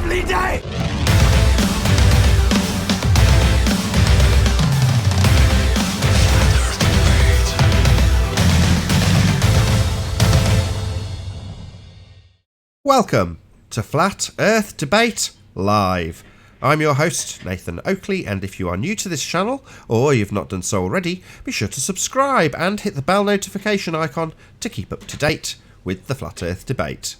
lovely day! Welcome to Flat Earth Debate Live. I'm your host, Nathan Oakley, and if you are new to this channel, or you've not done so already, be sure to subscribe and hit the bell notification icon to keep up to date with the Flat Earth Debate.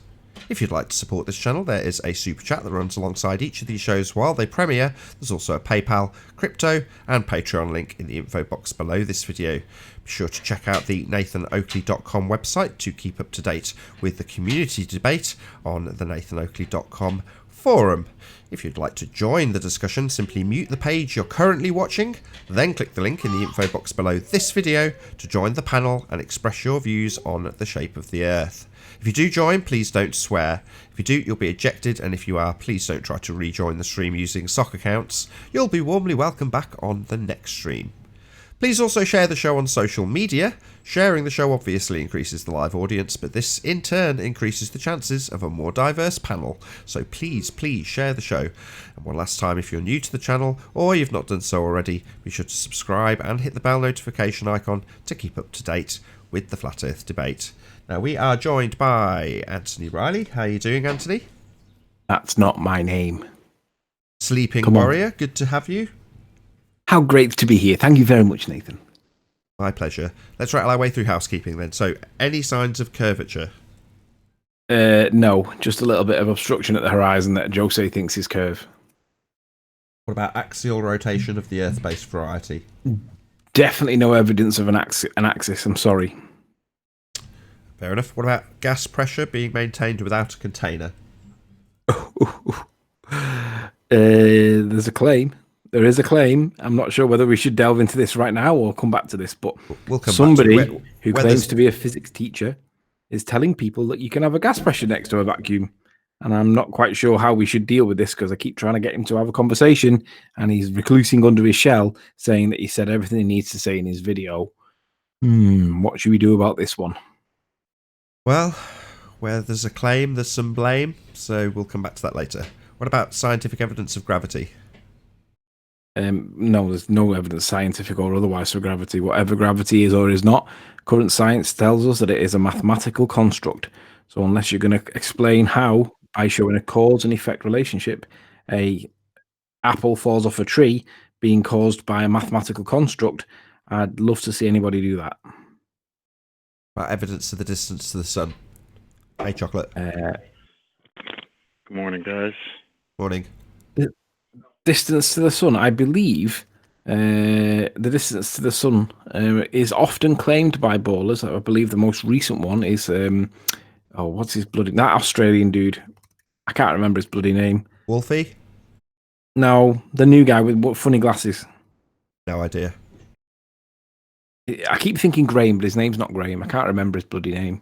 If you'd like to support this channel, there is a super chat that runs alongside each of these shows while they premiere. There's also a PayPal, crypto, and Patreon link in the info box below this video. Be sure to check out the nathanoakley.com website to keep up to date with the community debate on the nathanoakley.com forum. If you'd like to join the discussion, simply mute the page you're currently watching, then click the link in the info box below this video to join the panel and express your views on the shape of the Earth. If you do join, please don't swear. If you do, you'll be ejected, and if you are, please don't try to rejoin the stream using sock accounts. You'll be warmly welcomed back on the next stream. Please also share the show on social media. Sharing the show obviously increases the live audience, but this in turn increases the chances of a more diverse panel. So please share the show. And one last time, if you're new to the channel or you've not done so already, be sure to subscribe and hit the bell notification icon to keep up to date with the Flat Earth Debate. Now we are joined by Anthony Riley. How are you doing, Anthony? That's not my name. Sleeping Warrior, good to have you. How great to be here. Thank you very much, Nathan. My pleasure. Let's rattle our way through housekeeping then. So, any signs of curvature? No, just a little bit of obstruction at the horizon that Jose thinks is curve. What about axial rotation of the Earth-based variety? Definitely no evidence of an axis, I'm sorry. Fair enough. What about gas pressure being maintained without a container? There's a claim. There is a claim. I'm not sure whether we should delve into this right now or come back to this, but we'll come somebody back to it. who claims to be a physics teacher is telling people that you can have a gas pressure next to a vacuum. And I'm not quite sure how we should deal with this because I keep trying to get him to have a conversation and he's reclusing under his shell saying that he said everything he needs to say in his video. What should we do about this one? Well, where there's a claim, there's some blame, so we'll come back to that later. What about scientific evidence of gravity? No, there's no evidence, scientific or otherwise, for gravity. Whatever gravity is or is not, current science tells us that it is a mathematical construct. So unless you're going to explain how, by showing a cause and effect relationship, a apple falls off a tree being caused by a mathematical construct, I'd love to see anybody do that. About evidence of the distance to the sun? Hey, Chocolate. Good morning, guys. Morning. Distance to the sun, I believe the distance to the sun is often claimed by ballers. I believe the most recent one is what's his bloody, that Australian dude, I can't remember his bloody name. Wolfie? No, the new guy with funny glasses. No idea. I keep thinking Graham, but his name's not Graham. I can't remember his bloody name.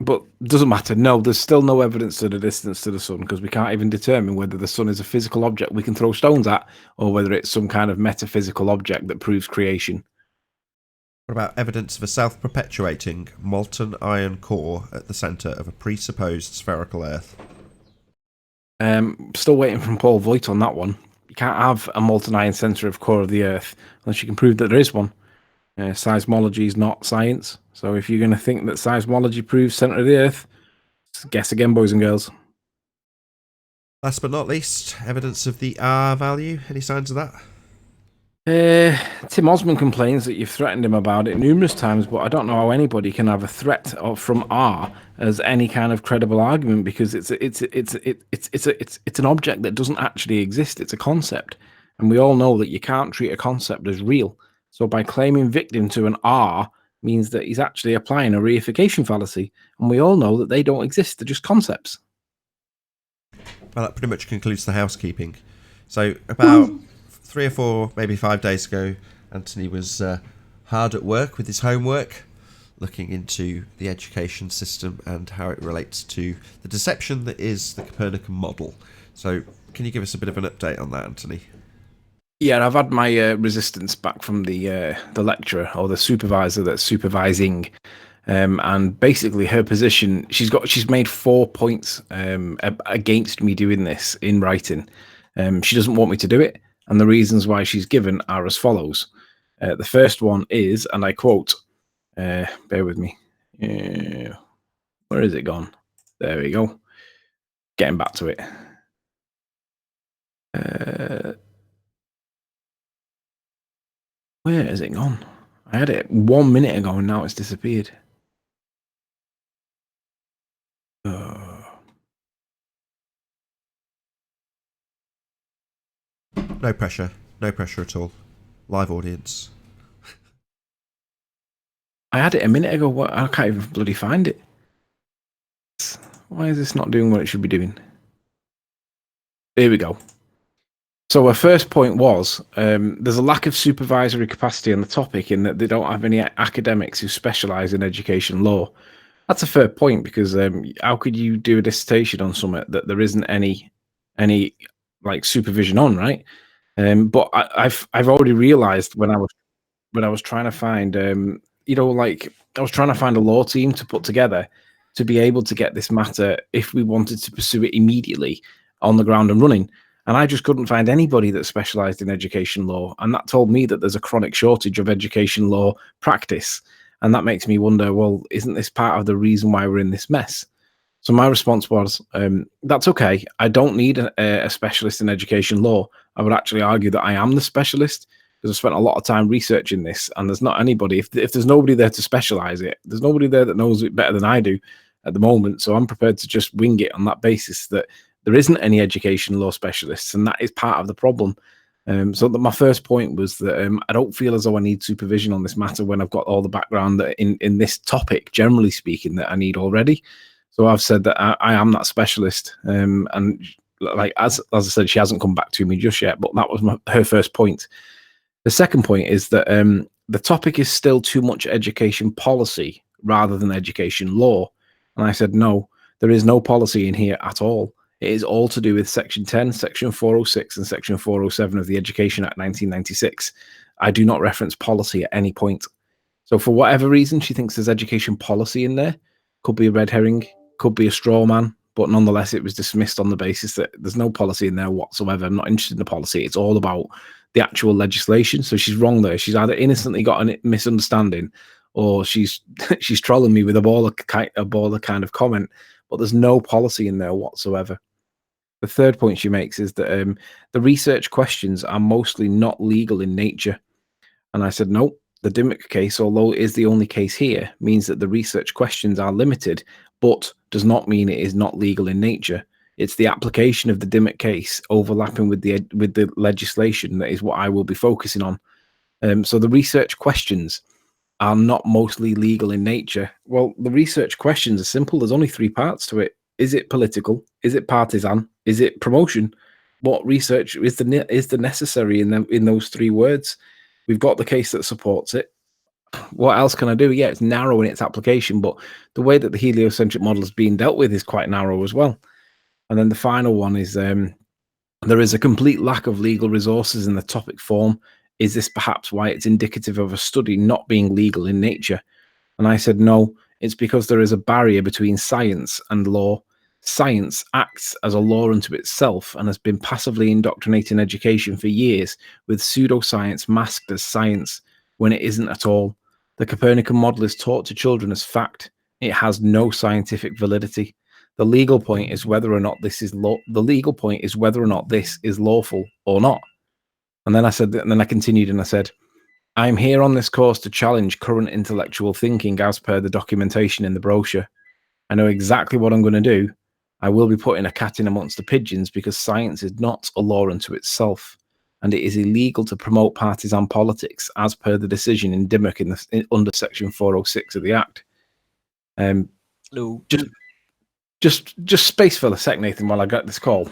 But doesn't matter. No, there's still no evidence to the distance to the sun because we can't even determine whether the sun is a physical object we can throw stones at or whether it's some kind of metaphysical object that proves creation. What about evidence of a self-perpetuating molten iron core at the centre of a presupposed spherical Earth? Still waiting from Paul Voigt on that one. You can't have a molten iron centre of core of the Earth unless you can prove that there is one. Seismology is not science. So if you're going to think that seismology proves centre of the Earth, guess again, boys and girls. Last but not least, evidence of the R value. Any signs of that? Tim Osmond complains that you've threatened him about it numerous times, but I don't know how anybody can have a threat from R as any kind of credible argument because it's an object that doesn't actually exist. It's a concept, and we all know that you can't treat a concept as real. So by claiming victim to an R means that he's actually applying a reification fallacy, and we all know that they don't exist. They're just concepts. Well, that pretty much concludes the housekeeping. So about 3 or 4, maybe 5 days ago, Anthony was hard at work with his homework, looking into the education system and how it relates to the deception that is the Copernican model. So can you give us a bit of an update on that, Anthony? Yeah, I've had my resistance back from the lecturer or the supervisor that's supervising And basically her position, she's made 4 points against me doing this in writing. She doesn't want me to do it, and the reasons why she's given are as follows. The first one is, and I quote, bear with me, where is it gone? There we go. Getting back to it. Where has it gone? I had it 1 minute ago and now it's disappeared. No pressure. No pressure at all. Live audience. I had it a minute ago. I can't even bloody find it. Why is this not doing what it should be doing? Here we go. So our first point was there's a lack of supervisory capacity on the topic in that they don't have any academics who specialise in education law. That's a fair point because how could you do a dissertation on something that there isn't any like supervision on, right? But I've already realised when I was trying to find I was trying to find a law team to put together to be able to get this matter if we wanted to pursue it immediately on the ground and running. And I just couldn't find anybody that specialised in education law. And that told me that there's a chronic shortage of education law practice. And that makes me wonder, well, isn't this part of the reason why we're in this mess? So my response was, that's okay. I don't need a specialist in education law. I would actually argue that I am the specialist because I've spent a lot of time researching this, and there's not anybody. If there's nobody there to specialise it, there's nobody there that knows it better than I do at the moment. So I'm prepared to just wing it on that basis that there isn't any education law specialists, and that is part of the problem. So my first point was that I don't feel as though I need supervision on this matter when I've got all the background that in this topic, generally speaking, that I need already. So I've said that I am that specialist, and like as I said, she hasn't come back to me just yet, but that was her first point. The second point is that the topic is still too much education policy rather than education law. And I said, no, there is no policy in here at all. It is all to do with Section 10, Section 406, and Section 407 of the Education Act 1996. I do not reference policy at any point. So for whatever reason, she thinks there's education policy in there. Could be a red herring, could be a straw man, but nonetheless, it was dismissed on the basis that there's no policy in there whatsoever. I'm not interested in the policy. It's all about the actual legislation. So she's wrong there. She's either innocently got a misunderstanding or she's trolling me with a baller kind of comment, but there's no policy in there whatsoever. The third point she makes is that the research questions are mostly not legal in nature. And I said, no, the Dimmock case, although it is the only case here, means that the research questions are limited, but does not mean it is not legal in nature. It's the application of the Dimmock case overlapping with the legislation that is what I will be focusing on. So the research questions are not mostly legal in nature. Well, the research questions are simple. There's only 3 parts to it. Is it political? Is it partisan? Is it promotion? What research is the necessary in those 3 words? We've got the case that supports it. What else can I do? Yeah, it's narrow in its application, but the way that the heliocentric model is being dealt with is quite narrow as well. And then the final one is there is a complete lack of legal resources in the topic form. Is this perhaps why it's indicative of a study not being legal in nature? And I said, no, it's because there is a barrier between science and law. Science acts as a law unto itself and has been passively indoctrinating education for years with pseudoscience masked as science when it isn't at all. The Copernican model is taught to children as fact. It has no scientific validity. The legal point is whether or not this is lawful or not. And then I continued and I said, I'm here on this course to challenge current intellectual thinking as per the documentation in the brochure. I know exactly what I'm going to do. I will be putting a cat in amongst the pigeons because science is not a law unto itself, and it is illegal to promote partisan politics as per the decision in Dimmock under Section 406 of the Act. Just space for a sec, Nathan, while I get this call.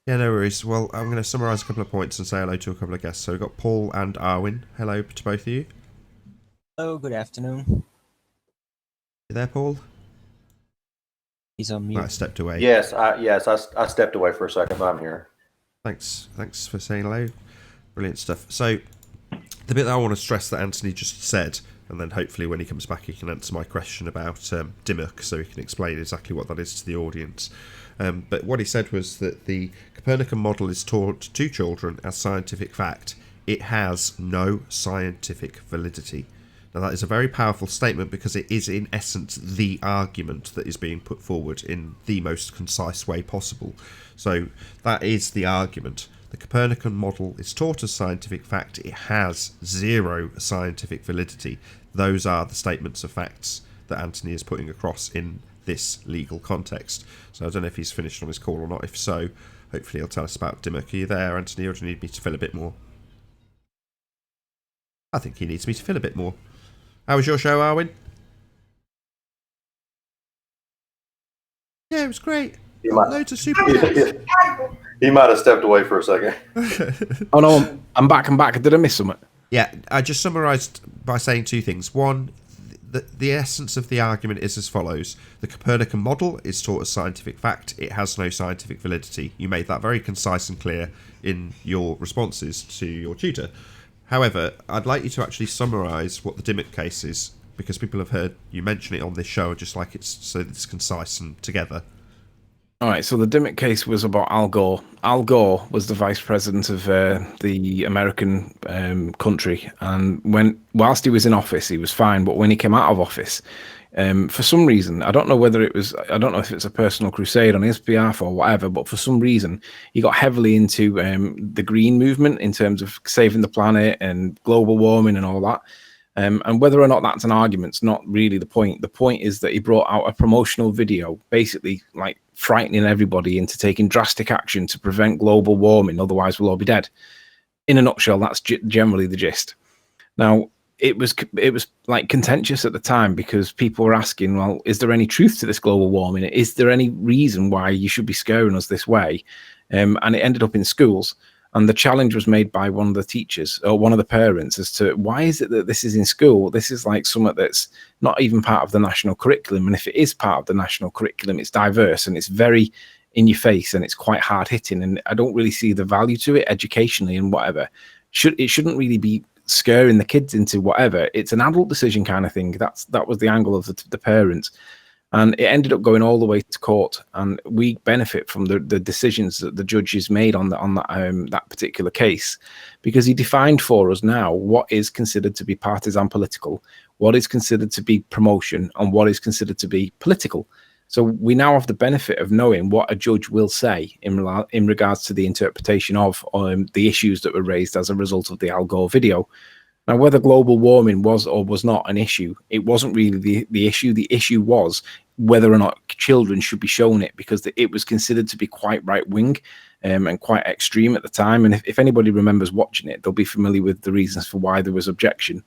Yeah, no worries. Well, I'm going to summarise a couple of points and say hello to a couple of guests. So we've got Paul and Arwin. Hello to both of you. Hello, good afternoon. You there, Paul? He's on mute. I stepped away. Yes, I stepped away for a second, but I'm here. Thanks for saying hello. Brilliant stuff. So the bit that I want to stress that Anthony just said and then hopefully when he comes back he can answer my question about Dimmock, so he can explain exactly what that is to the audience. But what he said was that the Copernican model is taught to children as scientific fact. It has no scientific validity. Now that is a very powerful statement because it is in essence the argument that is being put forward in the most concise way possible. So that is the argument. The Copernican model is taught as scientific fact. It has zero scientific validity. Those are the statements of facts that Anthony is putting across in this legal context. So I don't know if he's finished on his call or not. If so, hopefully he'll tell us about Dimmock. Are you there, Anthony, or do you need me to fill a bit more? I think he needs me to fill a bit more. How was your show, Arwin? Yeah, it was great. Loads of super chats. He might have stepped away for a second. Oh no, I'm back. Did I miss something? Yeah, I just summarised by saying two things. One, the essence of the argument is as follows. The Copernican model is taught as scientific fact. It has no scientific validity. You made that very concise and clear in your responses to your tutor. However, I'd like you to actually summarise what the Dimmock case is, because people have heard you mention it on this show, just like it's so it's concise and together. All right, so the Dimmock case was about Al Gore. Al Gore was the vice president of the American country, and whilst he was in office, he was fine. But when he came out of office, for some reason, I don't know if it's a personal crusade on his behalf or whatever, but for some reason, he got heavily into the green movement in terms of saving the planet and global warming and all that. And whether or not that's an argument's not really the point. The point is that he brought out a promotional video, basically like frightening everybody into taking drastic action to prevent global warming, otherwise we'll all be dead. In a nutshell, that's generally the gist. Now, it was like contentious at the time because people were asking, well, is there any truth to this global warming? Is there any reason why you should be scaring us this way? And it ended up in schools. And the challenge was made by one of the teachers or one of the parents as to why is it that this is in school? This is like something that's not even part of the national curriculum. And if it is part of the national curriculum, it's diverse and it's very in your face and it's quite hard hitting. And I don't really see the value to it educationally and whatever. It shouldn't really be scaring the kids into whatever. It's an adult decision kind of thing. That was the angle of the parents. And it ended up going all the way to court, and we benefit from the decisions that the judges made on that particular case, because he defined for us now what is considered to be partisan political, what is considered to be promotion, and what is considered to be political. So we now have the benefit of knowing what a judge will say in regards to the interpretation of the issues that were raised as a result of the Al Gore video. Now, whether global warming was or was not an issue, it wasn't really the issue. The issue was whether or not children should be shown it, because it was considered to be quite right-wing and quite extreme at the time. And if anybody remembers watching it, they'll be familiar with the reasons for why there was objection.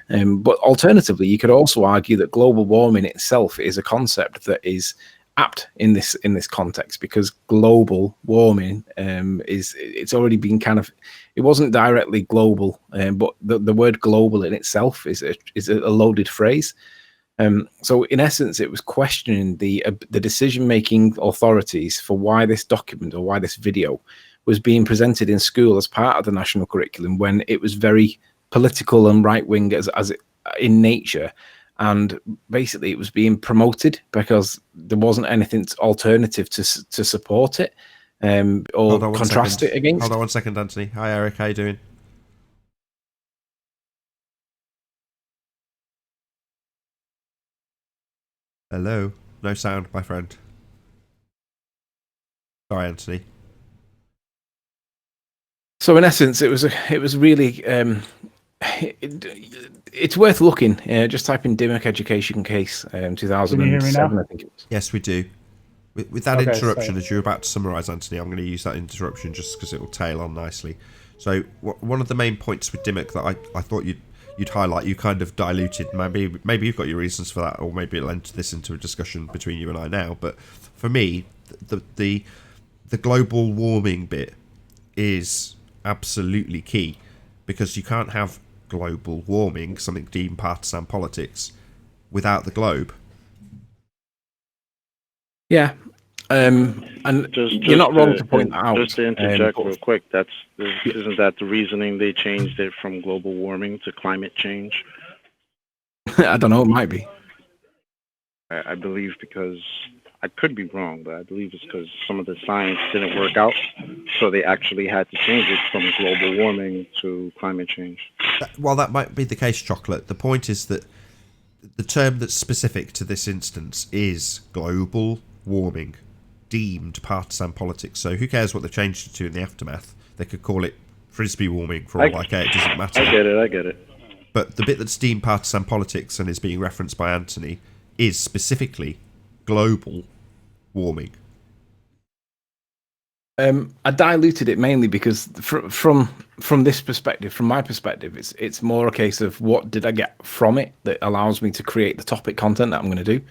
But alternatively, you could also argue that global warming itself is a concept that is apt in this context, because global warming it's already been kind of, it wasn't directly global, but the word global in itself is a loaded phrase. So in essence, it was questioning the decision-making authorities for why this document or why this video was being presented in school as part of the national curriculum, when it was very political and right-wing as it, in nature. And basically it was being promoted because there wasn't anything alternative to support it or contrast it against. Hold on 1 second, Anthony. Hi, Eric. How you doing? Hello. No sound, my friend. Sorry, Anthony. So in essence, it was really it's worth looking. Just type in Dimmock education case 2007, I think it was. Yes, we do. With that interruption, as you're about to summarise, Anthony, I'm going to use that interruption just because it will tail on nicely. So one of the main points with Dimmock that I thought you'd highlight, you kind of diluted. Maybe you've got your reasons for that, or maybe it'll enter this into a discussion between you and I now. But for me, the global warming bit is absolutely key, because you can't have global warming, something deemed partisan politics, without the globe. Yeah, and you're not wrong to point that out. Just to interject real quick, isn't that the reasoning they changed it from global warming to climate change? I don't know. It might be. I believe because I could be wrong, but I believe it's because some of the science didn't work out, so they actually had to change it from global warming to climate change. While that might be the case, Chocolate, the point is that the term that's specific to this instance is global warming, deemed partisan politics. So who cares what they've changed it to in the aftermath? They could call it frisbee warming for all I care. It doesn't matter. I get it. But the bit that's deemed partisan politics and is being referenced by Anthony is specifically global warming. I diluted it mainly because from this perspective, from my perspective, it's more a case of what did I get from it that allows me to create the topic content that I'm going to do.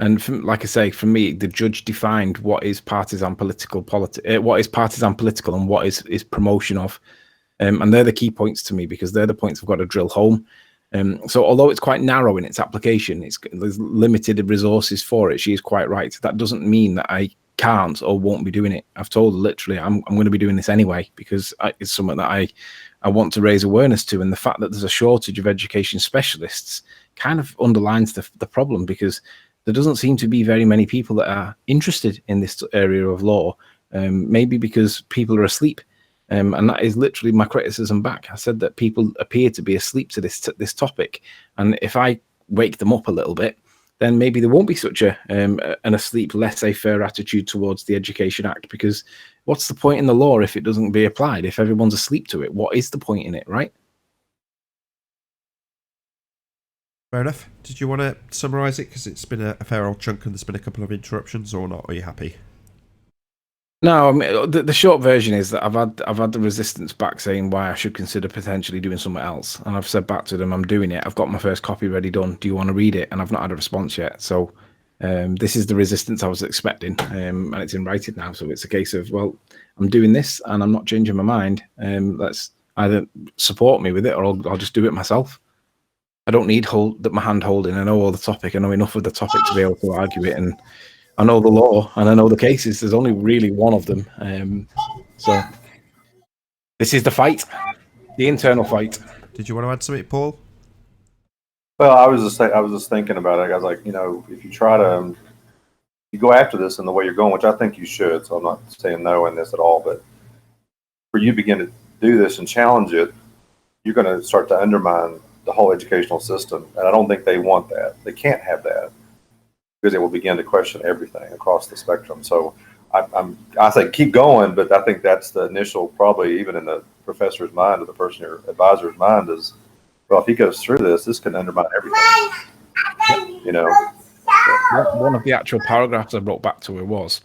And like I say, for me, the judge defined what is partisan political what is partisan political and what is promotion of. And they're the key points to me because they're the points I've got to drill home. So although it's quite narrow in its application, there's limited resources for it. She is quite right. That doesn't mean that I can't or won't be doing it. I've told her literally I'm going to be doing this anyway because it's something that I want to raise awareness to. And the fact that there's a shortage of education specialists kind of underlines the problem because there doesn't seem to be very many people that are interested in this area of law, maybe because people are asleep. And that is literally my criticism back. I said that people appear to be asleep to this topic. And if I wake them up a little bit, then maybe there won't be such an asleep, laissez-faire attitude towards the Education Act. Because what's the point in the law if it doesn't be applied? If everyone's asleep to it, what is the point in it, right? Fair enough. Did you want to summarise it? Because it's been a fair old chunk and there's been a couple of interruptions, or not? Are you happy? No, I mean, the short version is that I've had the resistance back saying why I should consider potentially doing something else, and I've said back to them I'm doing it. I've got my first copy ready done. Do you want to read it? And I've not had a response yet. So this is the resistance I was expecting, and it's in writing now. So it's a case of, well, I'm doing this and I'm not changing my mind. Let's either support me with it or I'll just do it myself. I don't need my hand holding. I know all the topic. I know enough of the topic to be able to argue it, and I know the law and I know the cases. There's only really one of them. So this is the fight, the internal fight. Did you want to add something, Paul? Well, I was just thinking about it. I was like, if you try to, you go after this in the way you're going, which I think you should. So I'm not saying no in this at all, but for you to begin to do this and challenge it, you're going to start to undermine the whole educational system. And I don't think they want that. They can't have that, because it will begin to question everything across the spectrum. So I say keep going, but I think that's the initial, probably even in the professor's mind or the person, your advisor's mind is, well, if he goes through this can undermine everything. One of the actual paragraphs I wrote back to her was,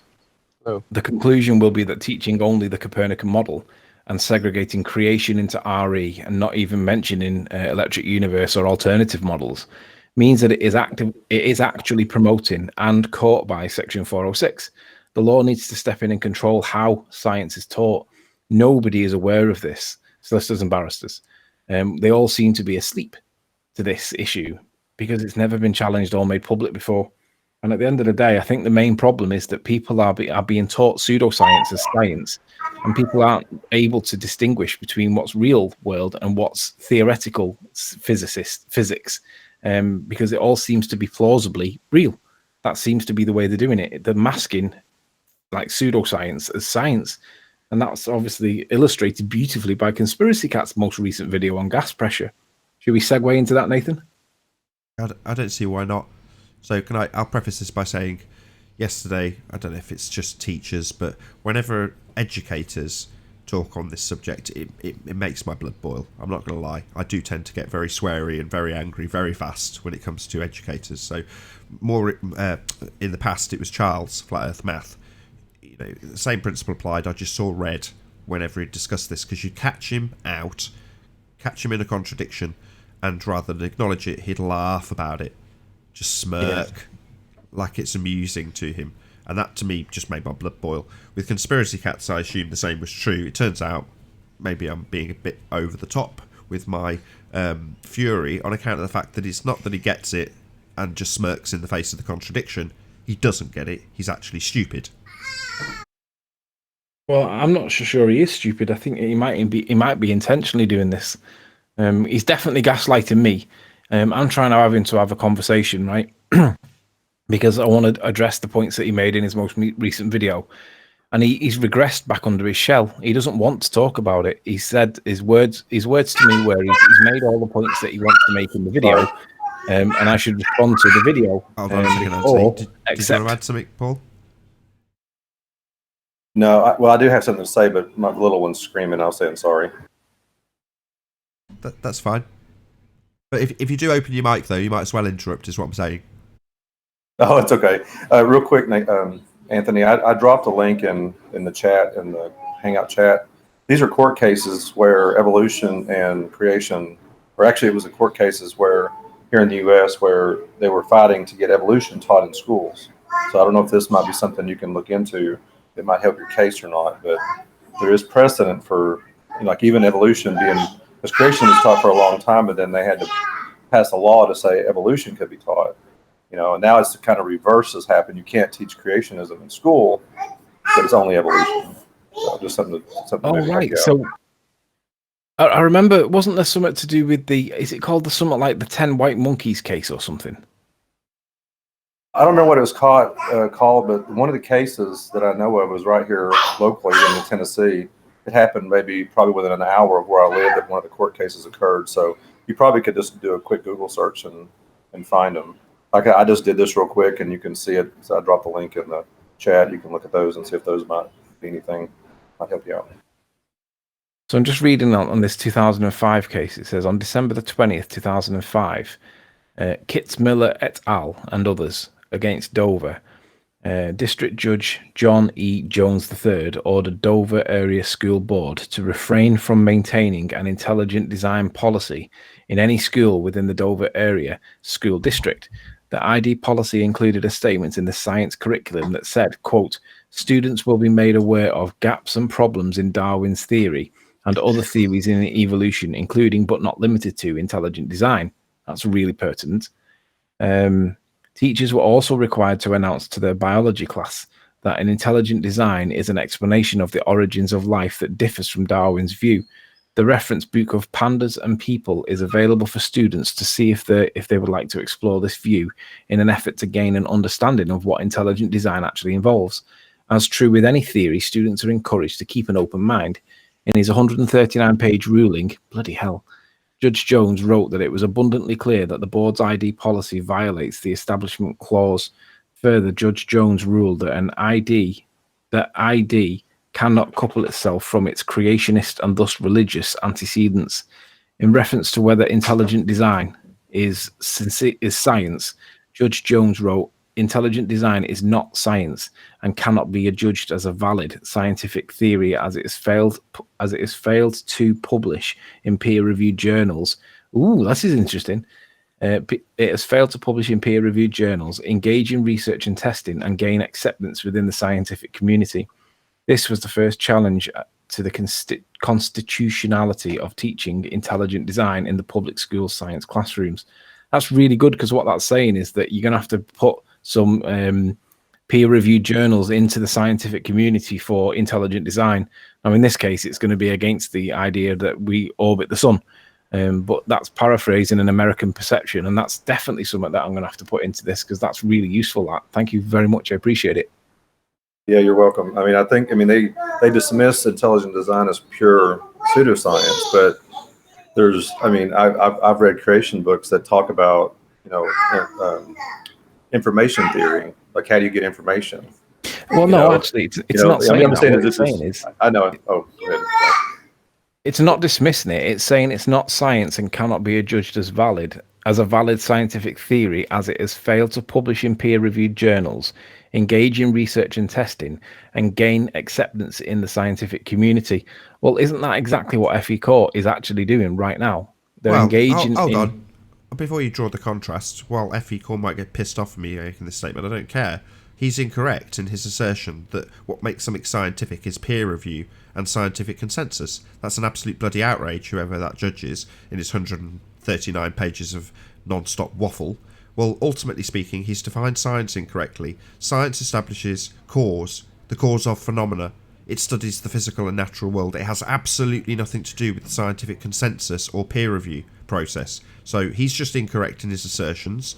the conclusion will be that teaching only the Copernican model and segregating creation into RE and not even mentioning electric universe or alternative models means that it is actually promoting and caught by Section 406. The law needs to step in and control how science is taught. Nobody is aware of this, solicitors and barristers. They all seem to be asleep to this issue because it's never been challenged or made public before. And at the end of the day, I think the main problem is that people are being taught pseudoscience as science, and people aren't able to distinguish between what's real world and what's theoretical physics. Because it all seems to be plausibly real. That seems to be the way they're doing it. They're masking like pseudoscience as science. And that's obviously illustrated beautifully by Conspiracy Cat's most recent video on gas pressure. Should we segue into that, Nathan? I don't see why not. So I'll preface this by saying yesterday, I don't know if it's just teachers, but whenever educators talk on this subject, it makes my blood boil. I'm not going to lie. I do tend to get very sweary and very angry very fast when it comes to educators. So more in the past, it was Charles, Flat Earth Math. The same principle applied. I just saw red whenever he discussed this, because you catch him in a contradiction, and rather than acknowledge it, he'd laugh about it, just smirk, like it's amusing to him. And that, to me, just made my blood boil. With Conspiracy Cats, I assumed the same was true. It turns out maybe I'm being a bit over the top with my fury on account of the fact that it's not that he gets it and just smirks in the face of the contradiction. He doesn't get it. He's actually stupid. Well, I'm not sure he is stupid. I think he might be intentionally doing this. He's definitely gaslighting me. I'm trying to have a conversation, right? Because I want to address the points that he made in his most recent video. And he's regressed back under his shell. He doesn't want to talk about it. He said his words to me where he's made all the points that he wants to make in the video, and I should respond to the video. Hold on a second, before, Anthony. Did you want to add something, Paul? No, I do have something to say, but my little one's screaming. I'll say I'm sorry. That's fine. But if you do open your mic, though, you might as well interrupt, is what I'm saying. Oh, it's okay. Real quick, Anthony, I dropped a link in the chat, in the Hangout chat. These are court cases where evolution and creation, or actually it was a court cases where here in the U.S. where they were fighting to get evolution taught in schools. So I don't know if this might be something you can look into. It might help your case or not, but there is precedent for, like, even evolution being, because creation was taught for a long time, but then they had to pass a law to say evolution could be taught. And now it's the kind of reverse has happened. You can't teach creationism in school, but it's only evolution. So just something. Oh, right. So I remember, wasn't there something to do with is it called something like the 10 White Monkeys case or something? I don't know what it was called, but one of the cases that I know of was right here locally in Tennessee. It happened probably within an hour of where I live that one of the court cases occurred. So you probably could just do a quick Google search and find them. Like I just did this real quick, and you can see it. So I dropped the link in the chat. You can look at those and see if those might be anything might help you out. So I'm just reading on this 2005 case. It says on December the 20th, 2005, Kitzmiller et al. And others against Dover. District Judge John E. Jones III ordered Dover Area School Board to refrain from maintaining an intelligent design policy in any school within the Dover Area School District. The ID policy included a statement in the science curriculum that said, quote, students will be made aware of gaps and problems in Darwin's theory and other theories in evolution, including but not limited to intelligent design. That's really pertinent. Teachers were also required to announce to their biology class that an intelligent design is an explanation of the origins of life that differs from Darwin's view. The reference book of Pandas and People is available for students to see if they would like to explore this view in an effort to gain an understanding of what intelligent design actually involves. As true with any theory, students are encouraged to keep an open mind. In his 139-page ruling, bloody hell, Judge Jones wrote that it was abundantly clear that the board's ID policy violates the Establishment Clause. Further, Judge Jones ruled that ID cannot couple itself from its creationist and thus religious antecedents. In reference to whether intelligent design is science, Judge Jones wrote, intelligent design is not science and cannot be adjudged as a valid scientific theory as it is failed to publish in peer-reviewed journals. Ooh, this is interesting. It has failed to publish in peer-reviewed journals, engage in research and testing, and gain acceptance within the scientific community. This was the first challenge to the constitutionality of teaching intelligent design in the public school science classrooms. That's really good, because what that's saying is that you're going to have to put some peer-reviewed journals into the scientific community for intelligent design. Now, in this case, it's going to be against the idea that we orbit the sun. But that's paraphrasing an American perception, and that's definitely something that I'm going to have to put into this, because that's really useful. Thank you very much. I appreciate it. Yeah, you're welcome. I mean, they dismiss intelligent design as pure pseudoscience, but I've read creation books that talk about, information theory, like how do you get information? Well, no, actually, it's not saying that. What it's saying is, I know. Oh, go ahead. It's not dismissing it. It's saying it's not science and cannot be adjudged as a valid scientific theory, as it has failed to publish in peer-reviewed journals, engage in research and testing, and gain acceptance in the scientific community. Well, isn't that exactly what FE Court is actually doing right now? They're engaging. Hold on. Before you draw the contrast, while FE Court might get pissed off at me making this statement, I don't care. He's incorrect in his assertion that what makes something scientific is peer review and scientific consensus. That's an absolute bloody outrage, whoever that judge is, in his 139 pages of non-stop waffle. Well, ultimately speaking, he's defined science incorrectly. Science establishes the cause of phenomena. It studies the physical and natural world. It has absolutely nothing to do with the scientific consensus or peer review process. So he's just incorrect in his assertions.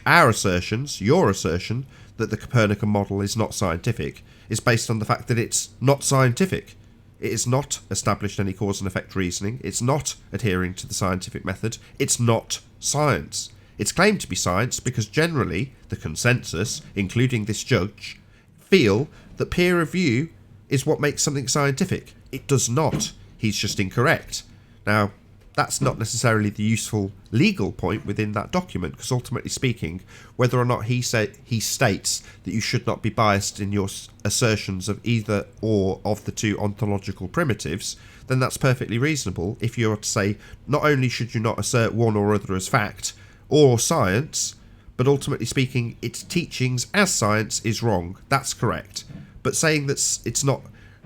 Our assertions, your assertion, that the Copernican model is not scientific, is based on the fact that it's not scientific. It is not established any cause and effect reasoning. It's not adhering to the scientific method. It's not science. It's claimed to be science because generally the consensus, including this judge, feel that peer review is what makes something scientific. It does not. He's just incorrect. Now, that's not necessarily the useful legal point within that document, because ultimately speaking, whether or not he states that you should not be biased in your assertions of either or of the two ontological primitives, then that's perfectly reasonable. If you're to say not only should you not assert one or other as fact or science, but ultimately speaking, its teachings as science is wrong. That's correct. But saying that it's not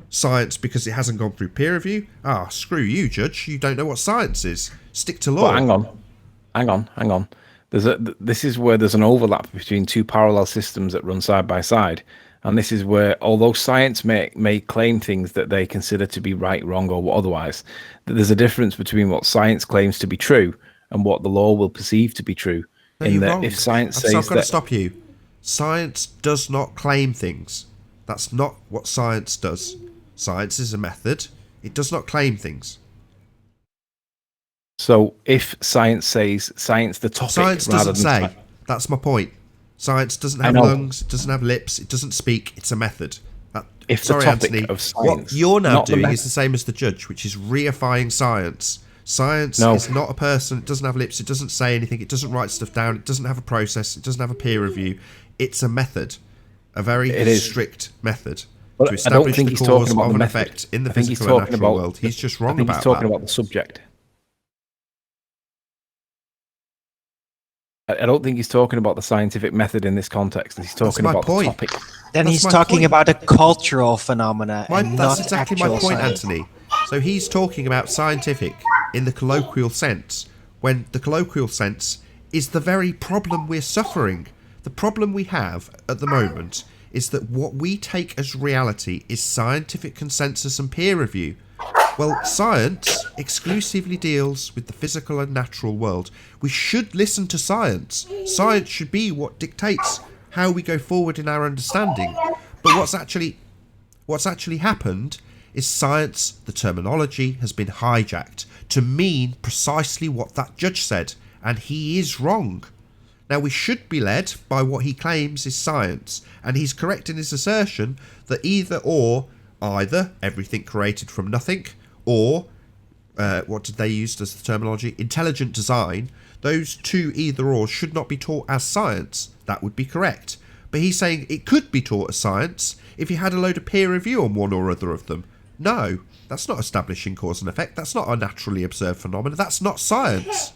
science because it hasn't gone through peer review, screw you, Judge. You don't know what science is. Stick to law. Well, hang on. This is where there's an overlap between two parallel systems that run side by side, and this is where, although science may claim things that they consider to be right, wrong, or otherwise, that there's a difference between what science claims to be true and what the law will perceive to be true. No, you're wrong. If science says I've got to stop you. Science does not claim things. That's not what science does. Science is a method. It does not claim things. So if science says science the topic, science rather doesn't than say. That's my point. Science doesn't have lungs. It doesn't have lips. It doesn't speak. It's a method. Sorry, Anthony. Of science, what you're now doing is the same as the judge, which is reifying science. Science is not a person. It doesn't have lips. It doesn't say anything. It doesn't write stuff down. It doesn't have a process. It doesn't have a peer review. It's a method, a very strict method. But to establish the cause of an method. effect in the physical and natural world. He's just wrong about that. He's talking about the subject. I don't think he's talking about the scientific method in this context. He's talking about the topic. Then he's talking about a cultural phenomena and that's not exactly actual my point, science. Anthony. So he's talking about scientific in the colloquial sense, when the colloquial sense is the very problem we're suffering. The problem we have at the moment is that what we take as reality is scientific consensus and peer review. Well, science exclusively deals with the physical and natural world. We should listen to science. Science should be what dictates how we go forward in our understanding. But what's actually happened is science, the terminology, has been hijacked to mean precisely what that judge said, and he is wrong. Now, we should be led by what he claims is science, and he's correct in his assertion that either everything created from nothing, or what did they use as the terminology? Intelligent design. Those two either or should not be taught as science. That would be correct. But he's saying it could be taught as science if you had a load of peer review on one or other of them. No, that's not establishing cause and effect. That's not a naturally observed phenomenon. That's not science.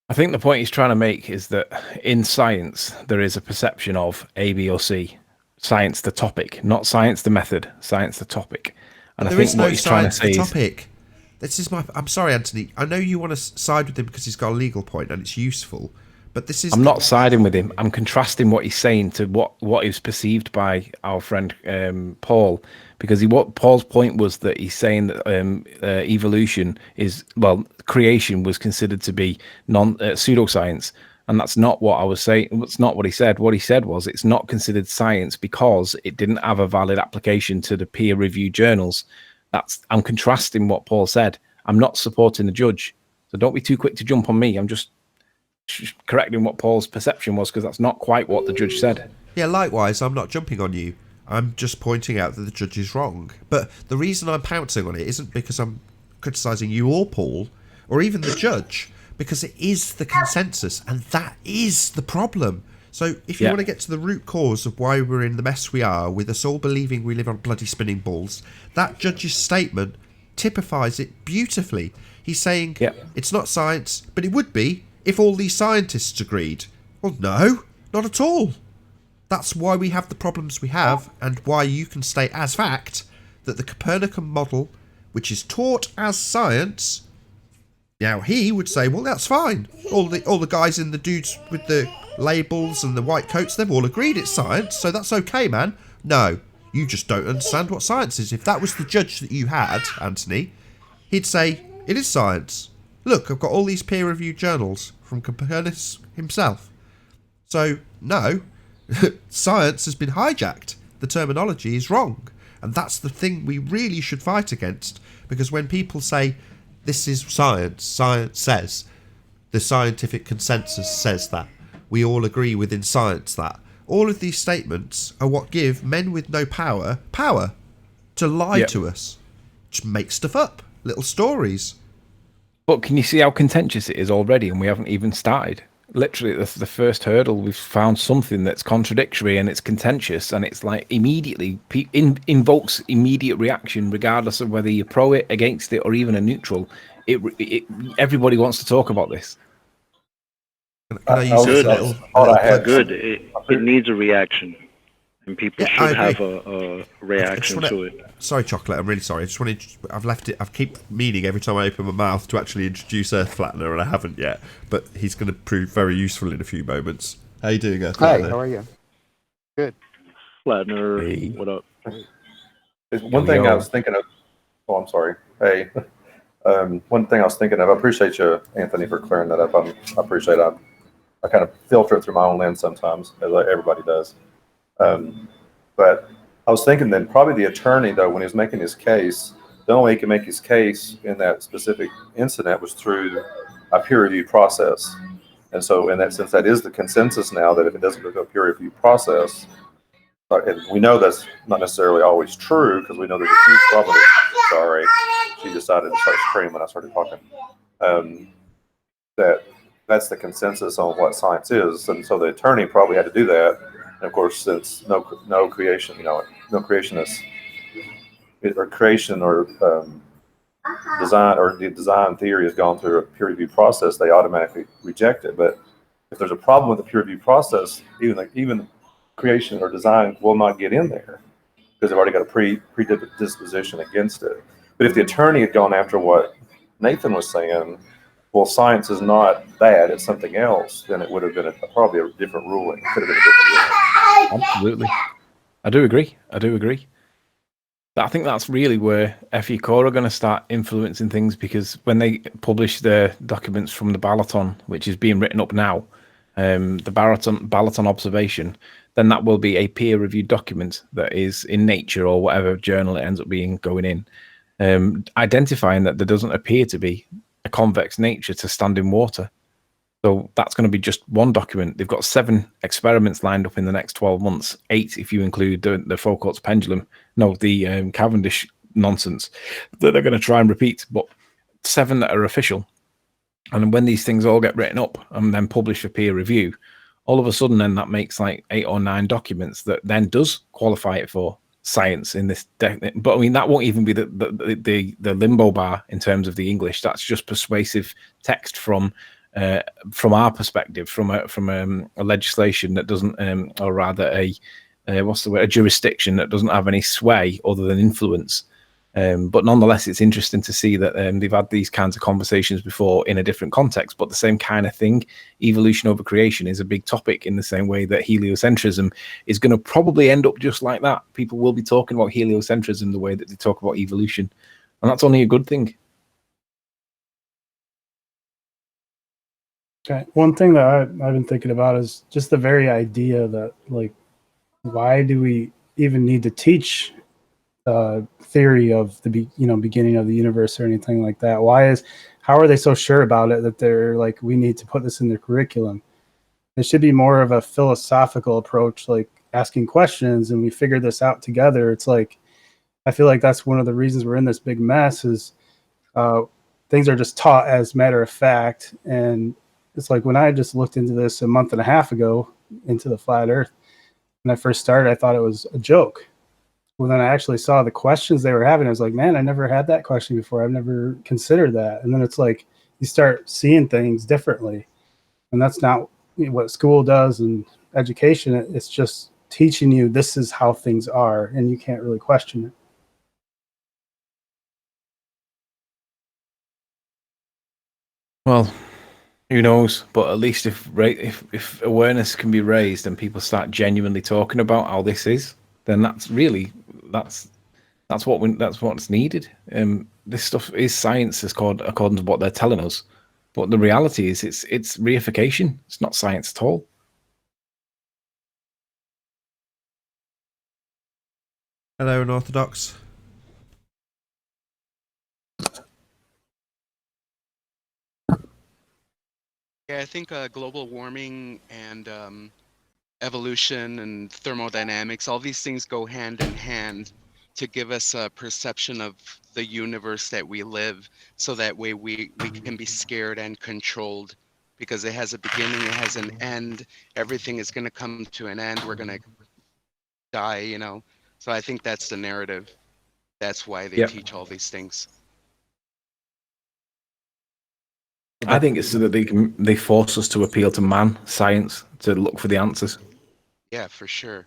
I think the point he's trying to make is that in science, there is a perception of A, B, or C. Science, the topic, not science, the method. Science, the topic. And I think what he's trying to say is... I'm sorry, Anthony. I know you want to side with him because he's got a legal point and it's useful, but this is... I'm not siding with him. I'm contrasting what he's saying to what is perceived by our friend Paul, because what Paul's point was that he's saying that evolution is, creation was considered to be pseudoscience, and that's not what I was saying. That's not what he said. What he said was it's not considered science because it didn't have a valid application to the peer-reviewed journals. I'm contrasting what Paul said. I'm not supporting the judge, so don't be too quick to jump on me. I'm just correcting what Paul's perception was, because that's not quite what the judge said. Yeah, likewise, I'm not jumping on you. I'm just pointing out that the judge is wrong. But the reason I'm pouncing on it isn't because I'm criticising you or Paul, or even the judge, because it is the consensus, and that is the problem. So if you want to get to the root cause of why we're in the mess we are, with us all believing we live on bloody spinning balls, that judge's statement typifies it beautifully. He's saying it's not science, but it would be if all these scientists agreed. Well, no, not at all. That's why we have the problems we have, and why you can state as fact that the Copernican model, which is taught as science, now he would say, well, that's fine. All the guys and the dudes with the labels and the white coats, they've all agreed it's science, so that's okay, man. No, You just don't understand what science is. If that was the judge that you had, Anthony, he'd say, it is science. Look, I've got all these peer-reviewed journals from Copernicus himself. So, no, science has been hijacked. The terminology is wrong. And that's the thing we really should fight against. Because when people say, this is science, science says, the scientific consensus says that, we all agree within science that, all of these statements are what give men with no power to lie to us. Just make stuff up, little stories. But can you see how contentious it is already, and we haven't even started? Literally, the first hurdle, we've found something that's contradictory and it's contentious, and it's like immediately invokes immediate reaction, regardless of whether you're pro it, against it, or even a neutral. Everybody wants to talk about this. Can I use good. a little It's clip? good. It needs a reaction, and people Yeah, should I have agree. a reaction to it. Sorry, Chocolate. I'm really sorry. I just wanted. I've left it. I keep meaning every time I open my mouth to actually introduce Earth Flattener, and I haven't yet. But he's going to prove very useful in a few moments. How you doing, Earth Flattener? Hi, how are you? Good. Flattener, Hey. what up? There's one thing I was thinking of. Oh, I'm sorry. Hey, one thing I was thinking of. I appreciate you, Anthony, for clearing that up. I appreciate it. I kind of filter it through my own lens sometimes, as everybody does. But I was thinking then probably the attorney, though, when he was making his case, the only way he could make his case in that specific incident was through a peer-reviewed process. And so in that sense, that is the consensus now, that if it doesn't go through a peer-reviewed process, and we know that's not necessarily always true, because we know there's a huge problem. Sorry, she decided to start screaming when I started talking. That's the consensus on what science is, and so the attorney probably had to do that. And of course, since no creation, no creationist or creation or design, or the design theory has gone through a peer review process, they automatically reject it. But if there's a problem with the peer review process, even creation or design will not get in there because they've already got a predisposition against it. But if the attorney had gone after what Nathan was saying, well, science is not that, it's something else, then it would have been probably a different ruling. It could have been a different ruling. Absolutely. I do agree. But I think that's really where FE Core are going to start influencing things, because when they publish the documents from the Balaton, which is being written up now, the Balaton observation, then that will be a peer-reviewed document that is in Nature or whatever journal it ends up being going in, identifying that there doesn't appear to be a convex nature to stand in water. So that's going to be just one document. They've got 7 experiments lined up in the next 12 months, 8 if you include the Foucault's pendulum, the Cavendish nonsense that they're going to try and repeat, but 7 that are official. And when these things all get written up and then published for peer review, all of a sudden then that makes like 8 or 9 documents that then does qualify it for science in this. But I mean, that won't even be the limbo bar in terms of the English. That's just persuasive text from our perspective, from a legislation that doesn't, or rather a jurisdiction that doesn't have any sway other than influence. But nonetheless, it's interesting to see that they've had these kinds of conversations before in a different context, but the same kind of thing. Evolution over creation is a big topic, in the same way that heliocentrism is going to probably end up just like that. People will be talking about heliocentrism the way that they talk about evolution, and that's only a good thing. Okay. One thing that I've been thinking about is just the very idea that, like, why do we even need to teach theory of the beginning of the universe or anything like that? How are they so sure about it that they're like, we need to put this in their curriculum? There should be more of a philosophical approach, like asking questions and we figure this out together. It's like, I feel like that's one of the reasons we're in this big mess is things are just taught as matter of fact. And it's like when I just looked into this a month and a half ago, into the flat earth, when I first started, I thought it was a joke. Well, then I actually saw the questions they were having. I was like, man, I never had that question before. I've never considered that. And then it's like you start seeing things differently. And that's not what school does and education. It's just teaching you this is how things are, and you can't really question it. Well, who knows? But at least if awareness can be raised and people start genuinely talking about how this is, then that's what's needed. This stuff is science, according to what they're telling us, but the reality is it's reification. It's not science at all. Hello, Unorthodox. Yeah, I think global warming and evolution and thermodynamics, all these things go hand in hand to give us a perception of the universe that we live, so that way we can be scared and controlled, because it has a beginning, it has an end, everything is going to come to an end, we're going to die, you know. So I think that's the narrative. That's why they Yep. teach all these things. I think it's so that they force us to appeal to man science to look for the answers. Yeah, for sure.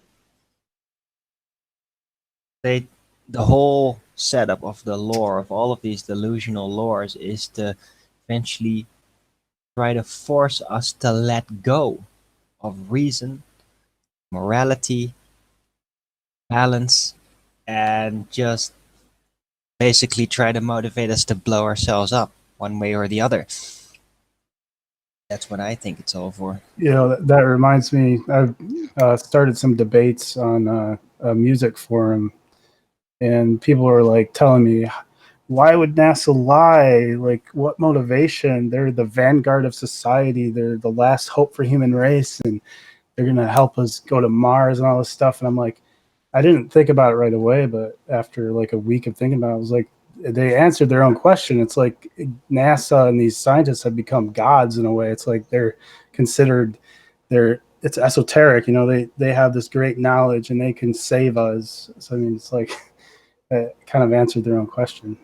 The whole setup of the lore of all of these delusional lores is to eventually try to force us to let go of reason, morality, balance, and just basically try to motivate us to blow ourselves up one way or the other. That's what I think it's all for. You know, that reminds me, I've started some debates on a music forum, and people are like telling me, why would NASA lie? Like, what motivation? They're the vanguard of society. They're the last hope for human race, and they're going to help us go to Mars and all this stuff. And I'm like, I didn't think about it right away, but after like a week of thinking about it, I was like, they answered their own question. It's like NASA and these scientists have become gods in a way. It's like they're considered, it's esoteric, you know, they have this great knowledge and they can save us. So I mean, it's like it kind of answered their own question.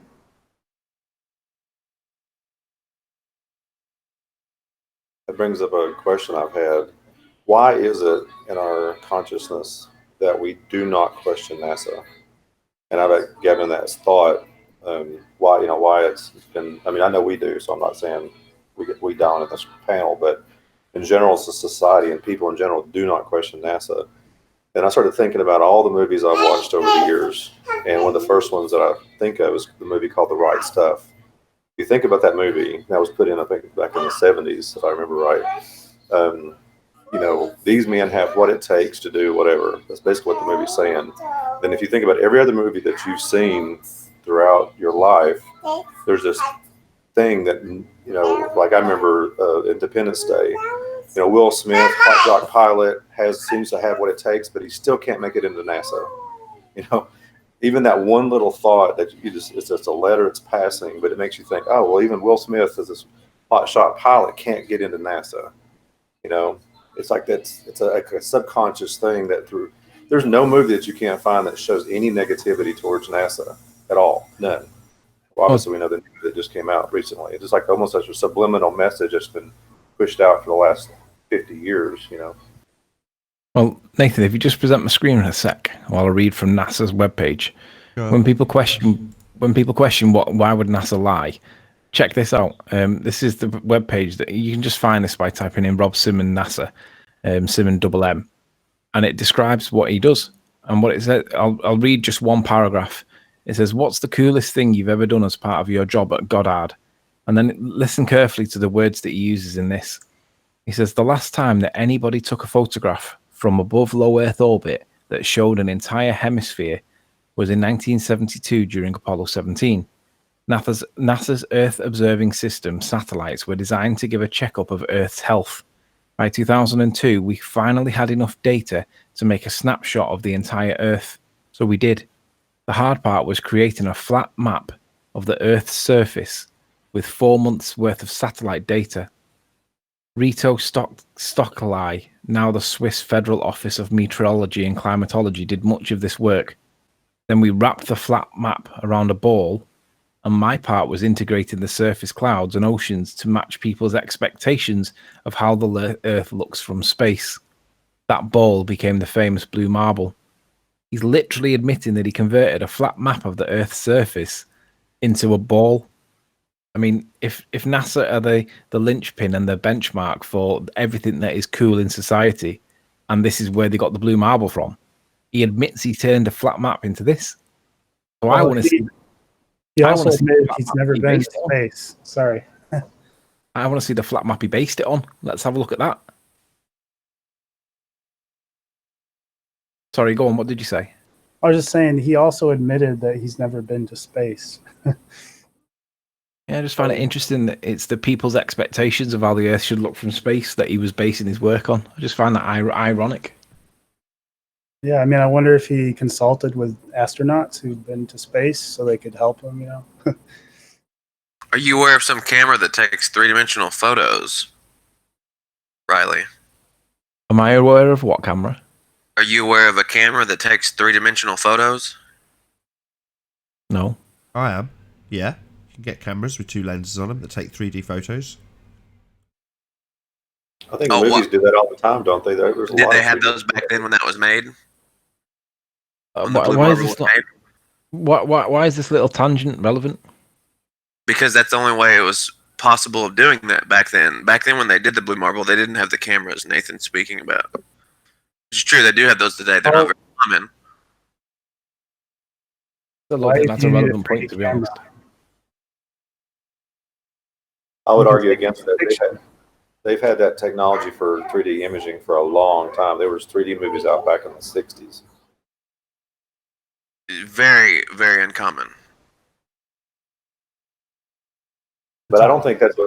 That brings up a question I've had. Why is it in our consciousness that we do not question NASA? And I've given that thought. Why it's been. I mean, I know we do, so I'm not saying we don't in this panel, but in general, society and people in general do not question NASA. And I started thinking about all the movies I've watched over the years, and one of the first ones that I think of is the movie called The Right Stuff. If you think about that movie, that was put in, I think, back in the 70s, if I remember right. You know, these men have what it takes to do whatever. That's basically what the movie's saying. Then if you think about every other movie that you've seen throughout your life, there's this thing that, you know, like I remember Independence Day. You know, Will Smith, hot jock pilot, seems to have what it takes, but he still can't make it into NASA. You know, even that one little thought that it's just a letter it's passing, but it makes you think, oh, well, even Will Smith as this hot shot pilot can't get into NASA. You know, it's like it's a subconscious thing that there's no movie that you can't find that shows any negativity towards NASA at all. None. Well, obviously, we know the news that just came out recently. It's just like almost such a subliminal message that's been pushed out for the last 50 years, you know. Well, Nathan, if you just present my screen in a sec while I read from NASA's webpage. When people question why would NASA lie, check this out. This is the webpage that you can just find this by typing in Rob Simon NASA, Simon double M, and it describes what he does and what it says. I'll read just one paragraph. It says, "What's the coolest thing you've ever done as part of your job at Goddard?" And then listen carefully to the words that he uses in this. He says, "The last time that anybody took a photograph from above low Earth orbit that showed an entire hemisphere was in 1972 during Apollo 17. NASA's Earth Observing System satellites were designed to give a checkup of Earth's health. By 2002, we finally had enough data to make a snapshot of the entire Earth. So we did. The hard part was creating a flat map of the Earth's surface with 4 months worth of satellite data. Rito Stockley, now the Swiss Federal Office of Meteorology and Climatology, did much of this work. Then we wrapped the flat map around a ball, and my part was integrating the surface clouds and oceans to match people's expectations of how the Earth looks from space. That ball became the famous blue marble." He's literally admitting that he converted a flat map of the Earth's surface into a ball. I mean, if NASA are the linchpin and the benchmark for everything that is cool in society, and this is where they got the blue marble from, he admits he turned a flat map into this. So Well, I want to see. He I also wanna see the admitted flat he's map never he been based to it on. space. Sorry. I want to see the flat map he based it on. Let's have a look at that. Sorry, go on. What did you say? I was just saying he also admitted that he's never been to space. Yeah, I just find it interesting that it's the people's expectations of how the Earth should look from space that he was basing his work on. I just find that ironic. Yeah, I mean, I wonder if he consulted with astronauts who'd been to space so they could help him, you know? Are you aware of some camera that takes three-dimensional photos, Riley? Am I aware of what camera? Are you aware of a camera that takes three-dimensional photos? No. I am. Yeah. You can get cameras with 2 lenses on them that take 3D photos. I think movies do that all the time, don't they? There's a Did lot they of have 3D those back then when that was made? When the Why, Blue why is Marble this was not? made? Why is this little tangent relevant? Because that's the only way it was possible of doing that back then. Back then, when they did the Blue Marble, they didn't have the cameras Nathan's speaking about. It's true, they do have those today. They're not very common. I don't Why think do that's a you need a relevant point, 3D to be honest. I would You can argue take against that. They've had that technology for 3D imaging for a long time. There was 3D movies out back in the 60s. Very, very uncommon. But I don't think that's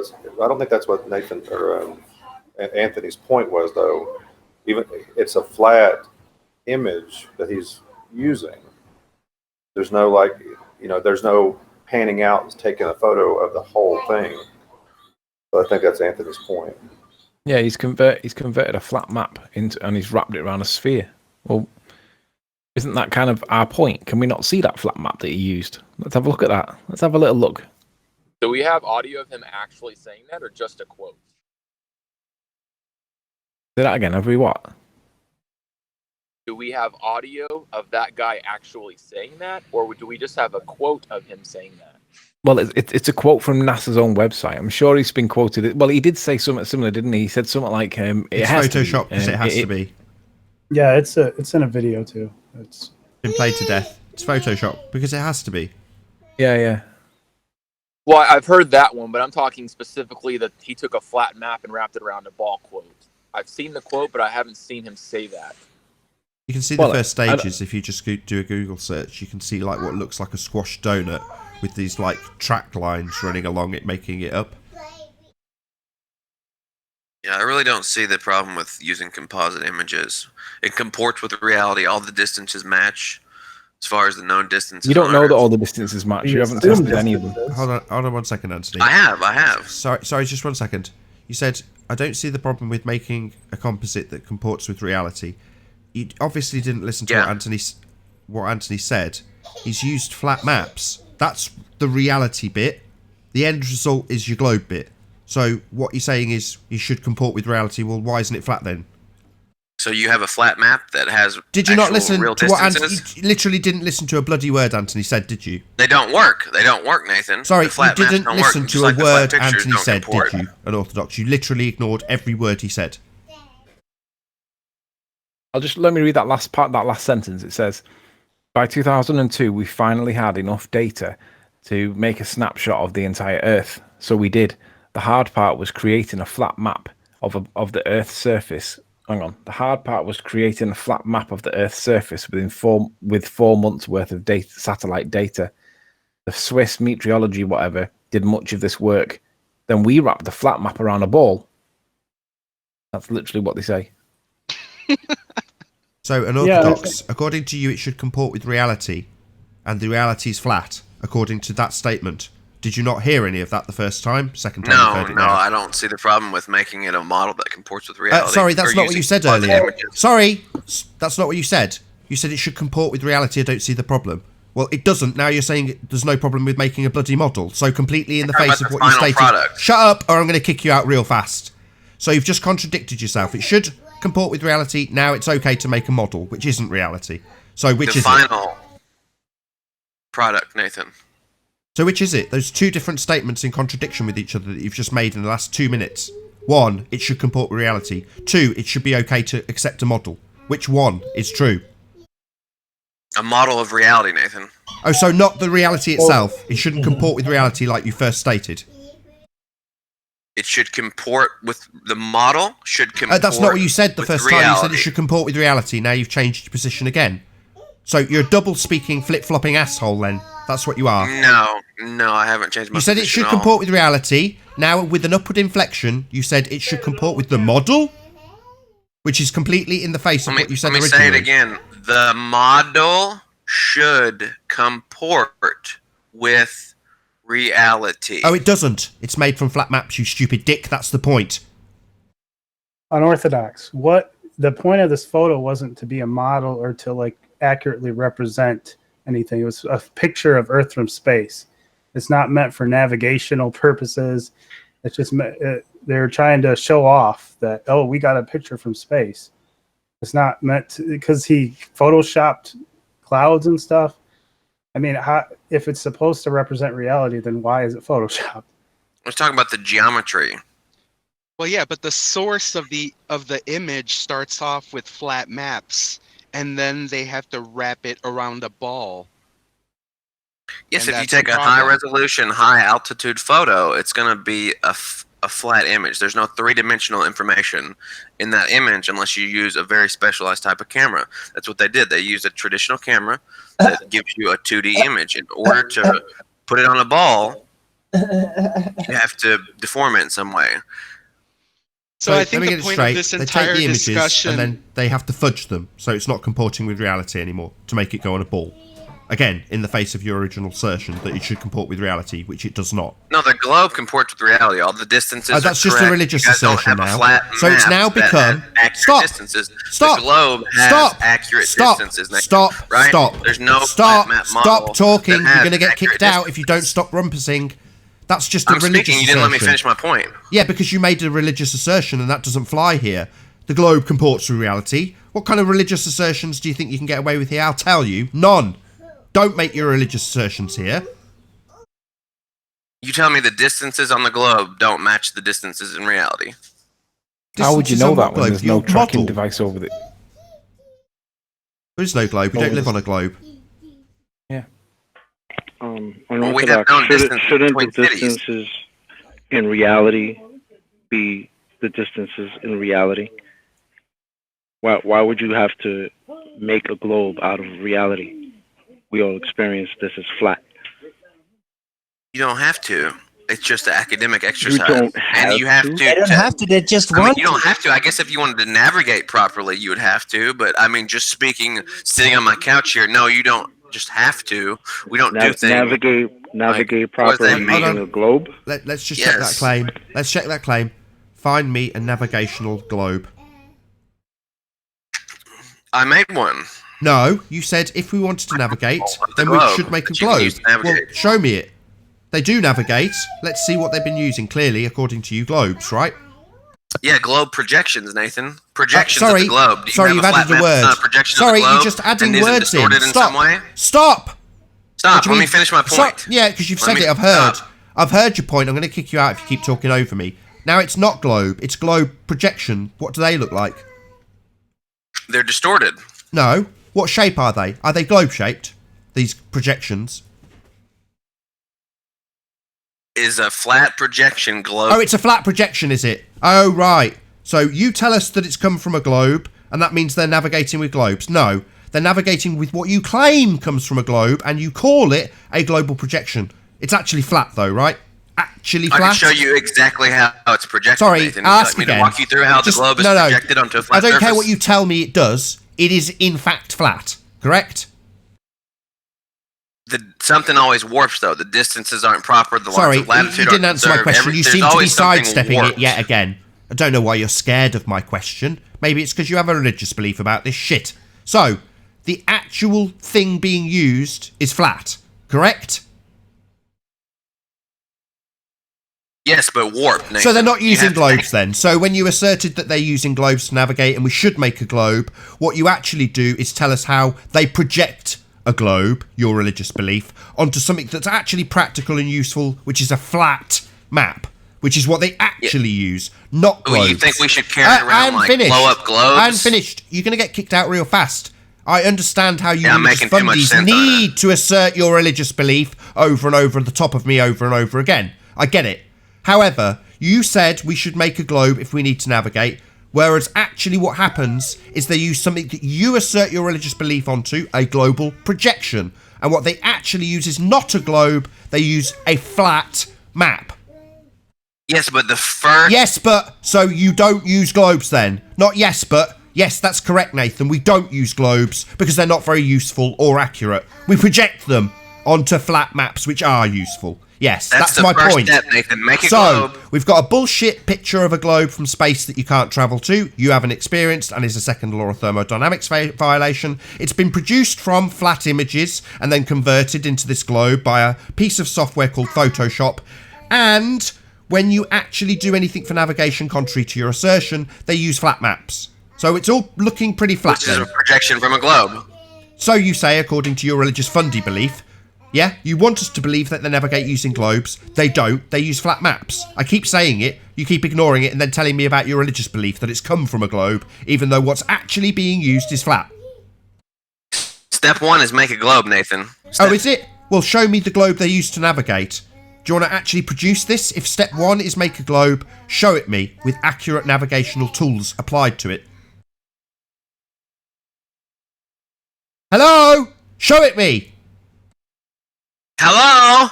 what Nathan or Anthony's point was, though. Even it's a flat image that he's using. There's no there's no panning out and taking a photo of the whole thing. But I think that's Anthony's point. Yeah, he's converted a flat map into, and he's wrapped it around a sphere. Well, isn't that kind of our point? Can we not see that flat map that he used? Let's have a look at that. Let's have a little look. Do we have audio of him actually saying that, or just a quote? Say that again. Have we what? Do we have audio of that guy actually saying that, or do we just have a quote of him saying that? Well, it's a quote from NASA's own website. I'm sure he's been quoted. Well, he did say something similar, didn't he? He said something like, It's Photoshop because it has to be. Yeah, it's in a video too. It's been played to death. It's Photoshop because it has to be. Yeah. Well, I've heard that one, but I'm talking specifically that he took a flat map and wrapped it around a ball quote. I've seen the quote, but I haven't seen him say that. You can see the first stages if you just do a Google search. You can see like what looks like a squash donut with these like track lines running along it, making it up. Yeah, I really don't see the problem with using composite images. It comports with reality. All the distances match as far as the known distances. You don't on know Earth. that all the distances match. You haven't tested any of them. Hold on 1 second, Anthony. I have. Sorry, just 1 second. You said, I don't see the problem with making a composite that comports with reality. You obviously didn't listen to what Anthony said. He's used flat maps. That's the reality bit. The end result is your globe bit. So what you're saying is you should comport with reality. Well, why isn't it flat then? So you have a flat map that has Did you not listen real to what distances? Anthony... You literally didn't listen to a bloody word Anthony said, did you? They don't work. They don't work, Nathan. Sorry, The flat you maps didn't don't listen work, to just a like the flat word pictures Anthony don't said, comport. did you? Unorthodox. You literally ignored every word he said. Let me read that last part, that last sentence. It says, by 2002, we finally had enough data to make a snapshot of the entire Earth. So we did. The hard part was creating a flat map of the Earth's surface. Hang on. The hard part was creating a flat map of the Earth's surface with 4 months worth of data, satellite data. The Swiss meteorology, whatever, did much of this work. Then we wrapped the flat map around a ball. That's literally what they say. So, unorthodox, according to you, it should comport with reality, and the reality is flat, according to that statement. Did you not hear any of that the first time? Second time you've heard it now? I don't see the problem with making it a model that comports with reality. Sorry, that's or not what using you said composite earlier. images. Sorry, that's not what you said. You said it should comport with reality. I don't see the problem. Well, it doesn't. Now you're saying there's no problem with making a bloody model. So completely in the face of what you stated. Product. Shut up, or I'm going to kick you out real fast. So you've just contradicted yourself. It should comport with reality. Now it's okay to make a model, which isn't reality. So which is it? The final product, Nathan. So which is it? Those 2 different statements in contradiction with each other that you've just made in the last 2 minutes. 1, it should comport with reality. 2, it should be okay to accept a model. Which one is true? A model of reality, Nathan. Oh, so not the reality itself. It shouldn't comport with reality like you first stated. It should comport with the model. Should comport. That's not what you said the with first time. You reality. said it should comport with reality. Now you've changed your position again. So you're a double-speaking, flip-flopping asshole then. That's what you are. No, I haven't changed my You said it position should at all. comport with reality. Now, with an upward inflection, you said it should comport with the model, which is completely in the face of what you said Let me originally. say it again. The model should comport with reality. Oh, it doesn't. It's made from flat maps, you stupid dick. That's the point. Unorthodox. What the point of this photo wasn't to be a model or to like accurately represent anything. It was a picture of Earth from space. It's not meant for navigational purposes. It's just they're trying to show off that, oh, we got a picture from space. It's not meant to, because he photoshopped clouds and stuff. I mean, if it's supposed to represent reality, then why is it photoshopped? Let's talk about the geometry. Well, yeah, but the source of the image starts off with flat maps, and then they have to wrap it around a ball. Yes, And if you that's the take a problem. high-resolution, high-altitude photo, it's going to be a flat image. There's no three-dimensional information in that image unless you use a very specialized type of camera. That's what they did. They used a traditional camera that gives you a 2D image. In order to put it on a ball, you have to deform it in some way. So I think let me the get it point straight. of this They entire take the images discussion, and then they have to fudge them, so it's not comporting with reality anymore to make it go on a ball. Again, in the face of your original assertion that it should comport with reality, which it does not. No, the globe comports with reality. All the distances That's are just a correct. religious You guys don't assertion have a now. flat So it's map now that has become- accurate Stop! distances. Stop! The globe has Stop! accurate Stop! distances. Nathan, Stop! right? Stop! There's no Stop! flat map model Stop talking! that You're has going to get accurate kicked out distance. if you don't stop rumpusing. That's just a I'm religious speaking. You assertion. didn't let me finish my point. Yeah, because you made a religious assertion and that doesn't fly here. The globe comports with reality. What kind of religious assertions do you think you can get away with here? I'll tell you. None. Don't make your religious assertions here. You tell me the distances on the globe don't match the distances in reality. How would you Distances know on that what when globe? there's no Your tracking model. device over it? There is no globe. We don't live on a globe. Well, we have Unorthodox. known distance Shouldn't the between cities. distances in reality be the distances in reality? Why would you have to make a globe out of reality? We all experience this as flat. You don't have to. It's just an academic exercise. don't have and you have to? to. They don't have to. They just I mean, want you don't to. have to. I guess if you wanted to navigate properly, you would have to. But I mean, just speaking, sitting on my couch here, no, you don't just have to. We don't do things. Navigate what does properly that mean? using a globe. Let's just check that Yes. claim. Let's check that claim. Find me a navigational globe. I made one. No, you said if we wanted to navigate, then we globe should make a that you can globe. use to Well, navigate. show me it. They do navigate. Let's see what they've been using. Clearly, according to you, globes, right? Yeah, globe projections, Nathan. Projections sorry, of the globe. Do you sorry, have you've a flat added a map that's word. not a projection Sorry, of the globe you're just adding and isn't words in. distorted in some way? Stop! Stop. What do you Let me mean? finish my point. Yeah, because you've Let said me it. I've heard. stop. I've heard your point. I'm going to kick you out if you keep talking over me. Now it's not globe. It's globe projection. What do they look like? They're distorted. No. What shape are they? Are they globe shaped? These projections. Is a flat projection globe. Oh, it's a flat projection, is it? Oh, right. So you tell us that it's come from a globe, and that means they're navigating with globes. No, they're navigating with what you claim comes from a globe, and you call it a global projection. It's actually flat, though, right? Actually I flat. can show you exactly how it's projected. Sorry, Nathan. Would you ask like me to again. walk you through how Just- the globe is no, no. projected onto a flat I don't care surface? what you tell me it does. It is, in fact, flat. Correct? Something always warps, though. The distances aren't proper. The Sorry, lines of latitude you didn't aren't answer my conserved. question. You There's seem to be always something sidestepping it warped. yet again. I don't know why you're scared of my question. Maybe it's because you have a religious belief about this shit. So, the actual thing being used is flat, correct? Yes, but warped. Nathan. So they're not You using have to globes think- then. So when you asserted that they're using globes to navigate and we should make a globe, what you actually do is tell us how they project a globe, your religious belief, onto something that's actually practical and useful, which is a flat map, which is what they actually use, not globes. Well, you think we should carry around And like finished. blow up globes? And finished. You're going to get kicked out real fast. I understand how you Yeah, I'm religious making too much fundies sense on need to assert your religious belief over and over at the top of me over and over again. I get it. However, you said we should make a globe if we need to navigate, whereas actually what happens is they use something that you assert your religious belief onto, a global projection. And what they actually use is not a globe, they use a flat map. Yes, but the first... Yes, but... So you don't use globes then? Not yes, but... Yes, that's correct, Nathan. We don't use globes because they're not very useful or accurate. We project them onto flat maps which are useful. Yes, that's my first point. Step, Nathan. Make a So, globe. we've got a bullshit picture of a globe from space that you can't travel to, you haven't experienced, and is a second law of thermodynamics violation. It's been produced from flat images and then converted into this globe by a piece of software called Photoshop. And when you actually do anything for navigation contrary to your assertion, they use flat maps. So it's all looking pretty flat Which is then. a projection from a globe. So you say, according to your religious fundy belief. Yeah, you want us to believe that they navigate using globes. They don't. They use flat maps. I keep saying it, you keep ignoring it, and then telling me about your religious belief that it's come from a globe, even though what's actually being used is flat. Step 1 is make a globe, Nathan. Oh, is it? Well, show me the globe they use to navigate. Do you want to actually produce this? If step 1 is make a globe, show it me with accurate navigational tools applied to it. Hello? Show it me! Hello?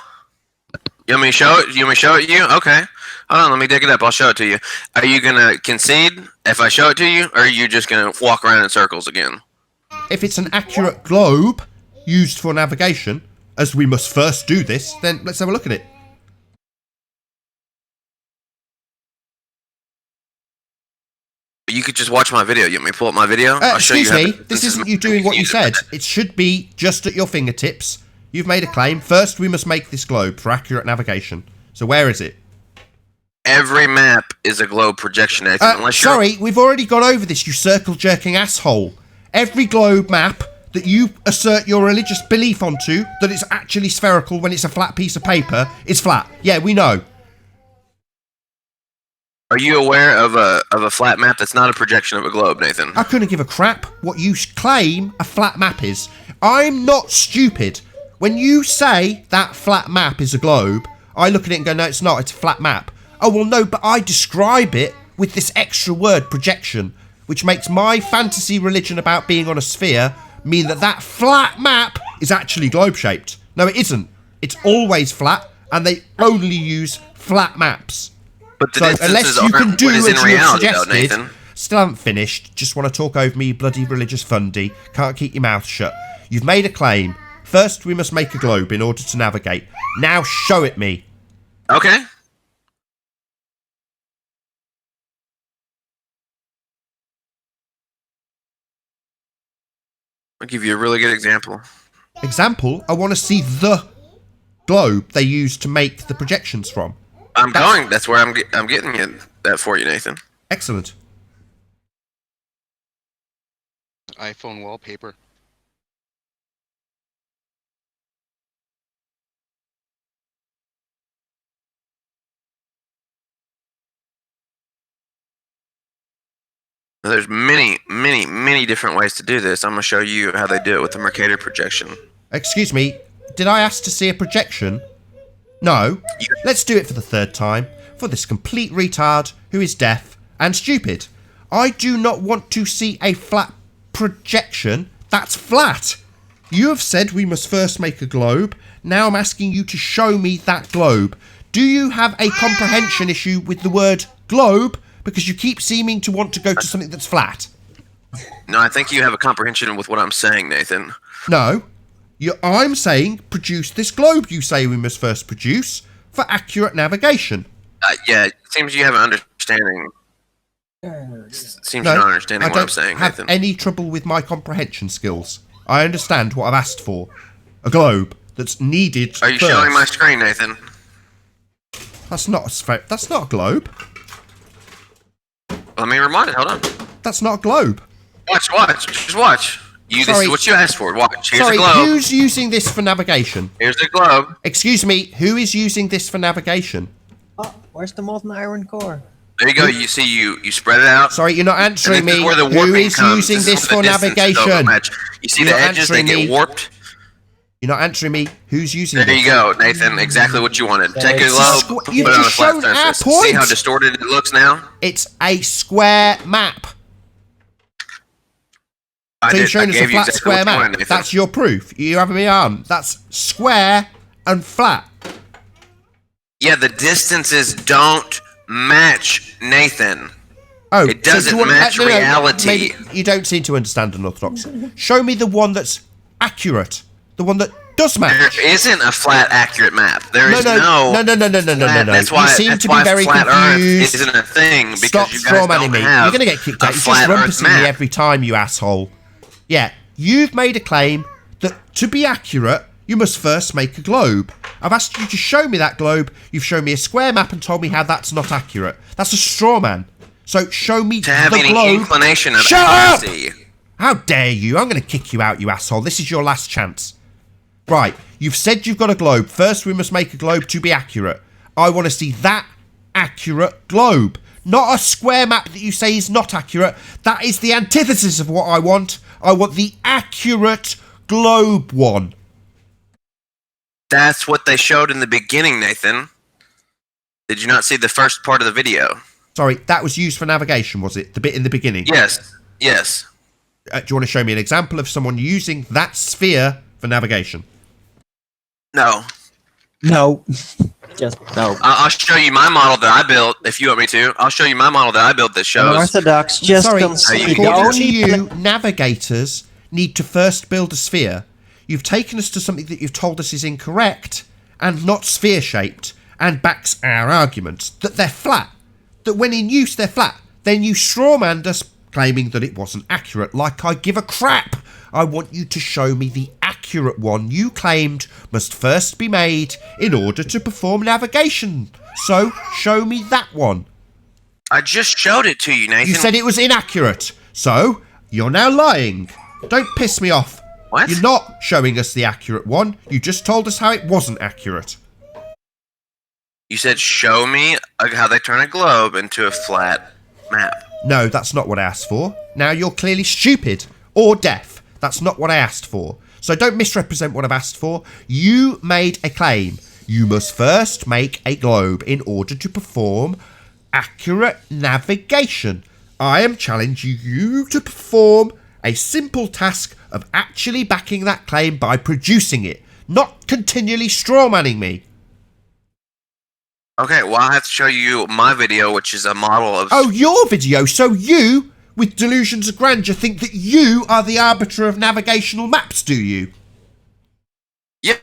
You want me to show it? You want me to show it to you? Okay. Hold on, let me dig it up. I'll show it to you. Are you gonna concede if I show it to you, or are you just gonna walk around in circles again? If it's an accurate globe used for navigation, as we must first do this, then let's have a look at it. You could just watch my video. You want me to pull up my video? I'll show Excuse you me, this isn't you doing what you said. It should be just at your fingertips. You've made a claim. First, we must make this globe for accurate navigation. So where is it? Every map is a globe projection, Nathan. Unless you're... Sorry, we've already gone over this, you circle-jerking asshole. Every globe map that you assert your religious belief onto, that it's actually spherical when it's a flat piece of paper, is flat. Yeah, we know. Are you aware of a flat map that's not a projection of a globe, Nathan? I couldn't give a crap what you claim a flat map is. I'm not stupid. When you say that flat map is a globe, I look at it and go, no, it's not, it's a flat map. Oh, well, no, but I describe it with this extra word, projection, which makes my fantasy religion about being on a sphere mean that that flat map is actually globe-shaped. No, it isn't. It's always flat, and they only use flat maps. But the So distances unless you can aren't do what is as in you have reality, though, suggested, Nathan. still haven't finished, just want to talk over me, you bloody religious fundy, can't keep your mouth shut. You've made a claim. First, we must make a globe in order to navigate. Now show it me. Okay. I'll give you a really good example. Example, I want to see the globe they use to make the projections from. That's where I'm getting you that for you, Nathan. Excellent. iPhone wallpaper. Now, there's many different ways to do this. I'm going to show you how they do it with the Mercator projection. Excuse me, did I ask to see a projection? No. Let's do it for the third time, for this complete retard who is deaf and stupid. I do not want to see a flat projection. That's flat. You have said we must first make a globe. Now I'm asking you to show me that globe. Do you have a comprehension issue with the word globe? Because you keep seeming to want to go to something that's flat. No, I think you have a comprehension with what I'm saying, Nathan. No. I'm saying produce this globe you say we must first produce for accurate navigation. Yeah, it seems you have an understanding. Seems you're not understanding what I'm saying, I don't have Nathan. any trouble with my comprehension skills. I understand what I've asked for. A globe that's needed Are you first. showing my screen, Nathan? That's not a globe. Let me remind it. Hold on. That's not a globe. Watch. Just watch. This Sorry. is what you asked for. Watch. Here's Sorry, a globe. who's using this for navigation? Here's the globe. Excuse me, who is using this for navigation? Oh, where's the molten iron core? There you go. You see, you spread it out. Sorry, you're not answering And this me. is where the Who warping is comes. using This this is for where the distance navigation? match. You see You're the not edges, they answering get me. warped. You're not answering me. Who's using There this? you go, Nathan. Exactly what you wanted. Take a It's a globe, squ- put you've it on a just flat shown our surface. See how point. distorted it looks now? It's a square map. I So you've shown us a gave you flat exactly square what you map. wanted, Nathan. That's your proof. You have me on. That's square and flat. Yeah, the distances don't match, Nathan. Oh, It doesn't do you want, match reality. Maybe you don't seem to understand unorthodox. Show me the one that's accurate. The one that does match. There isn't a flat, accurate map. There is No. That's why, You seem that's to be why very flat confused. Earth isn't a thing because Stop you guys strawmanning don't me. have You're going to get kicked a out. You're just flat Earth rumpusing me map. every time, you asshole. Yeah, you've made a claim that to be accurate, you must first make a globe. I've asked you to show me that globe. You've shown me a square map and told me how that's not accurate. That's a straw man. So show me To have the any globe. inclination of Shut up! accuracy. How dare you? I'm going to kick you out, you asshole. This is your last chance. Right, you've said you've got a globe. First, we must make a globe to be accurate. I want to see that accurate globe. Not a square map that you say is not accurate. That is the antithesis of what I want. I want the accurate globe one. That's what they showed in the beginning, Nathan. Did you not see the first part of the video? Sorry, that was used for navigation, was it? The bit in the beginning? Yes. Yes. Do you want to show me an example of someone using that sphere for navigation? No. No. Just no. I'll show you my model that I built if you want me to. I'll show you my model that I built that shows. Unorthodox, just Sorry, concede. The according to only you, navigators need to first build a sphere. You've taken us to something that you've told us is incorrect and not sphere-shaped and backs our argument that they're flat. That when in use they're flat. Then you strawmanned us claiming that it wasn't accurate. Like I give a crap. I want you to show me the accurate one you claimed must first be made in order to perform navigation. So, show me that one. I just showed it to you, Nathan. You said it was inaccurate. So, you're now lying. Don't piss me off. What? You're not showing us the accurate one. You just told us how it wasn't accurate. You said show me how they turn a globe into a flat map. No, that's not what I asked for. Now you're clearly stupid or deaf. That's not what I asked for. So don't misrepresent what I've asked for. You made a claim. You must first make a globe in order to perform accurate navigation. I am challenging you to perform a simple task of actually backing that claim by producing it, not continually strawmanning me. Okay, well, I have to show you my video, which is a model of... Oh, your video. So you, with delusions of grandeur, think that you are the arbiter of navigational maps, do you? Yeah,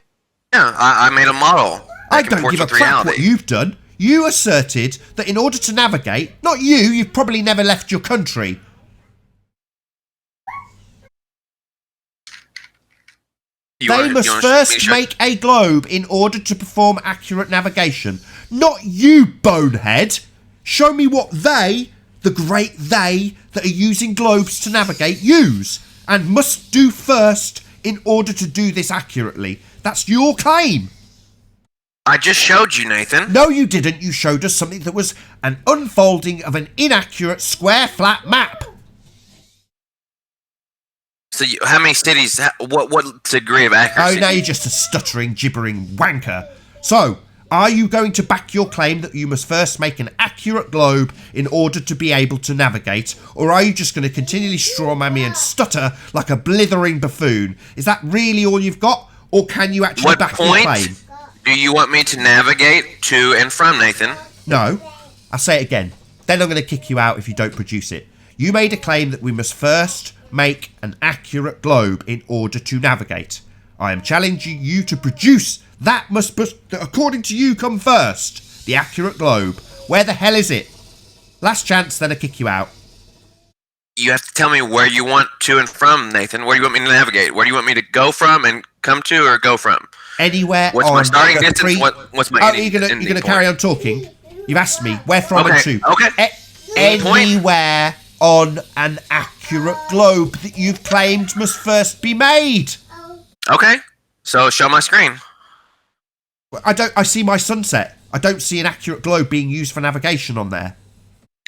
I made a model. I that don't comports give a with crap reality. what you've done. You asserted that in order to navigate, not you, you've probably never left your country. They must first make a globe in order to perform accurate navigation. Not you, bonehead. Show me what they, the great they, that are using globes to navigate, use. And must do first in order to do this accurately. That's your claim. I just showed you, Nathan. No, you didn't. You showed us something that was an unfolding of an inaccurate square flat map. So how many cities, what degree of accuracy? Oh, now you're just a stuttering, gibbering wanker. So, are you going to back your claim that you must first make an accurate globe in order to be able to navigate? Or are you just going to continually strawman me and stutter like a blithering buffoon? Is that really all you've got? Or can you actually What back your point claim? do you want me to navigate to and from, Nathan? No. I'll say it again. Then I'm going to kick you out if you don't produce it. You made a claim that we must first make an accurate globe in order to navigate. I am challenging you to produce that according to you, come first. The accurate globe. Where the hell is it? Last chance, then I kick you out. You have to tell me where you want to and from, Nathan. Where do you want me to navigate? Where do you want me to go from and come to or go from? Anywhere What's on my starting the distance? What's my ending, you're ending gonna point? carry on talking? You've asked me where from and to. Okay. Ending point? Anywhere on an accurate globe that you've claimed must first be made. Okay. So show my screen. I see my sunset. I don't see an accurate globe being used for navigation on there.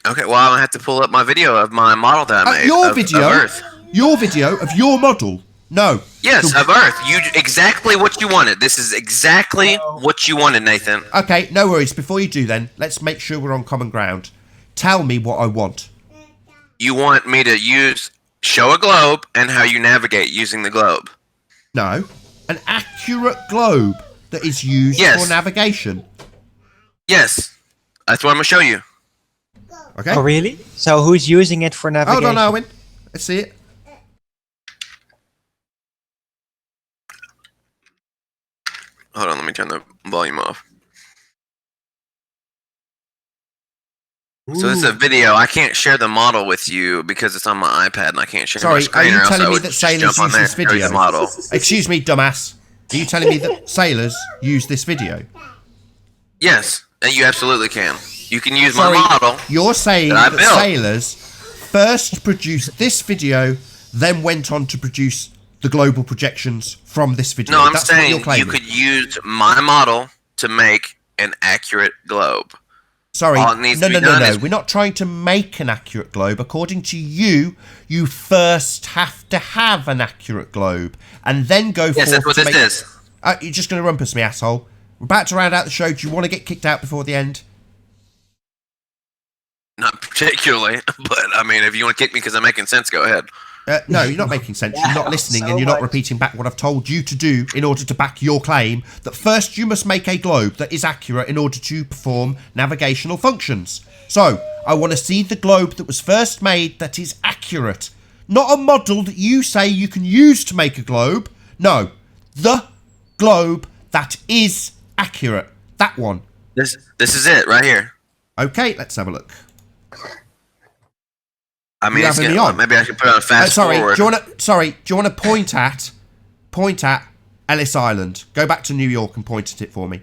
Okay, well, I'm gonna have to pull up my video of my model that I made. Your of video? Earth. Your video of your model? No. Yes, of Earth. You exactly what you wanted. This is exactly what you wanted, Nathan. Okay, no worries. Before you do then, let's make sure we're on common ground. Tell me what I want. You want me to show a globe and how you navigate using the globe. No. An accurate globe that is used for navigation. Yes. That's what I'm going to show you. Okay. Oh, really? So who's using it for navigation? Hold on, Owen. Let's see it. Hold on, let me turn the volume off. So this is a video. I can't share the model with you because it's on my iPad and I can't share my screen. Are you or else telling I me would that just sailors jump on use there this and show you video? the model. Excuse me, dumbass. Are you telling me that sailors use this video? Yes, and you absolutely can. You can use my model. You're saying that that sailors first produced this video, then went on to produce the global projections from this video. No, I'm That's saying what you're claiming. you could use my model to make an accurate globe. Sorry, All it needs no. to be done is- We're not trying to make an accurate globe. According to you, you first have to have an accurate globe and then go forth Yes, that's what to this make... is. You're just going to rumpus me, asshole. We're about to round out the show. Do you want to get kicked out before the end? Not particularly, but I mean, if you want to kick me because I'm making sense, go ahead. No, you're not making sense. You're not listening and you're not repeating back what I've told you to do in order to back your claim that first you must make a globe that is accurate in order to perform navigational functions. So, I want to see the globe that was first made that is accurate. Not a model that you say you can use to make a globe. No, the globe that is accurate. That one. This is it right here. Okay, let's have a look. I mean, You it's having me getting, on? maybe I should put on a fast forward. Do you want to point at Ellis Island? Go back to New York and point at it for me.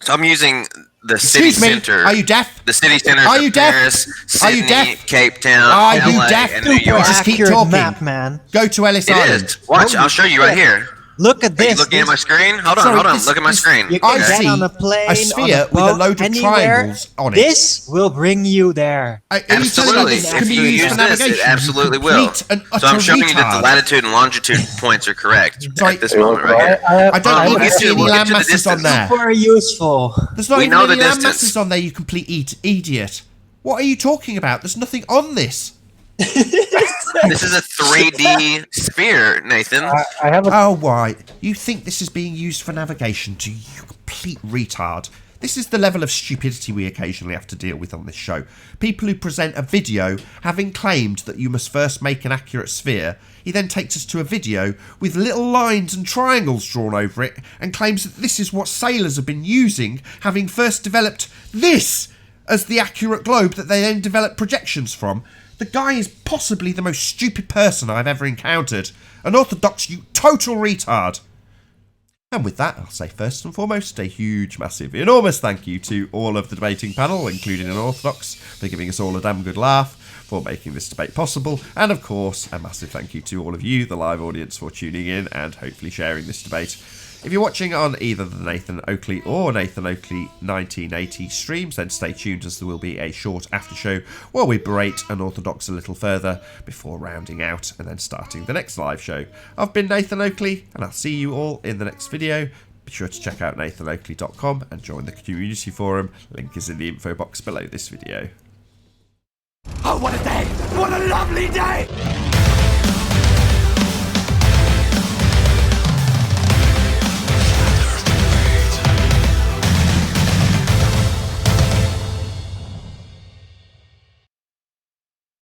So I'm using the Excuse city me, center. are you deaf? The city centers Are you of deaf? Paris, Are you Sydney, deaf? Cape Town, Are you LA, deaf? and New York. Just keep Accurate talking. map, man. Go to Ellis It Island. is. Watch, I'll show you right here. Look at Are this. you looking at my screen? Hold Sorry, on. this- Look at my this- screen. You I can get see on a plane, a sphere with a load of triangles on it. This will bring you there. Are you telling me Absolutely. this If can be you used use for this, navigation? it absolutely You will. complete and So utter I'm showing you that the retard. latitude and longitude points are correct Sorry. at this moment right here. I don't We'll even get see to- any we'll get land to the masses on distance. there. Super useful. There's not We even know any the land distance. masses on there, you complete idiot. What are you talking about? There's nothing on this. This is a 3D sphere, Nathan. I have a Oh, why? You think this is being used for navigation, do you complete retard? This is the level of stupidity we occasionally have to deal with on this show. People who present a video having claimed that you must first make an accurate sphere. He then takes us to a video with little lines and triangles drawn over it and claims that this is what sailors have been using, having first developed this as the accurate globe that they then developed projections from. The guy is possibly the most stupid person I've ever encountered. An orthodox, you total retard. And with that, I'll say first and foremost, a huge, massive, enormous thank you to all of the debating panel, including an orthodox, for giving us all a damn good laugh, for making this debate possible, and of course, a massive thank you to all of you, the live audience, for tuning in and hopefully sharing this debate. If you're watching on either the Nathan Oakley or Nathan Oakley 1980 streams, then stay tuned as there will be a short after show while we berate Unorthodox a little further before rounding out and then starting the next live show. I've been Nathan Oakley, and I'll see you all in the next video. Be sure to check out nathanoakley.com and join the community forum. Link is in the info box below this video. Oh, what a day! What a lovely day!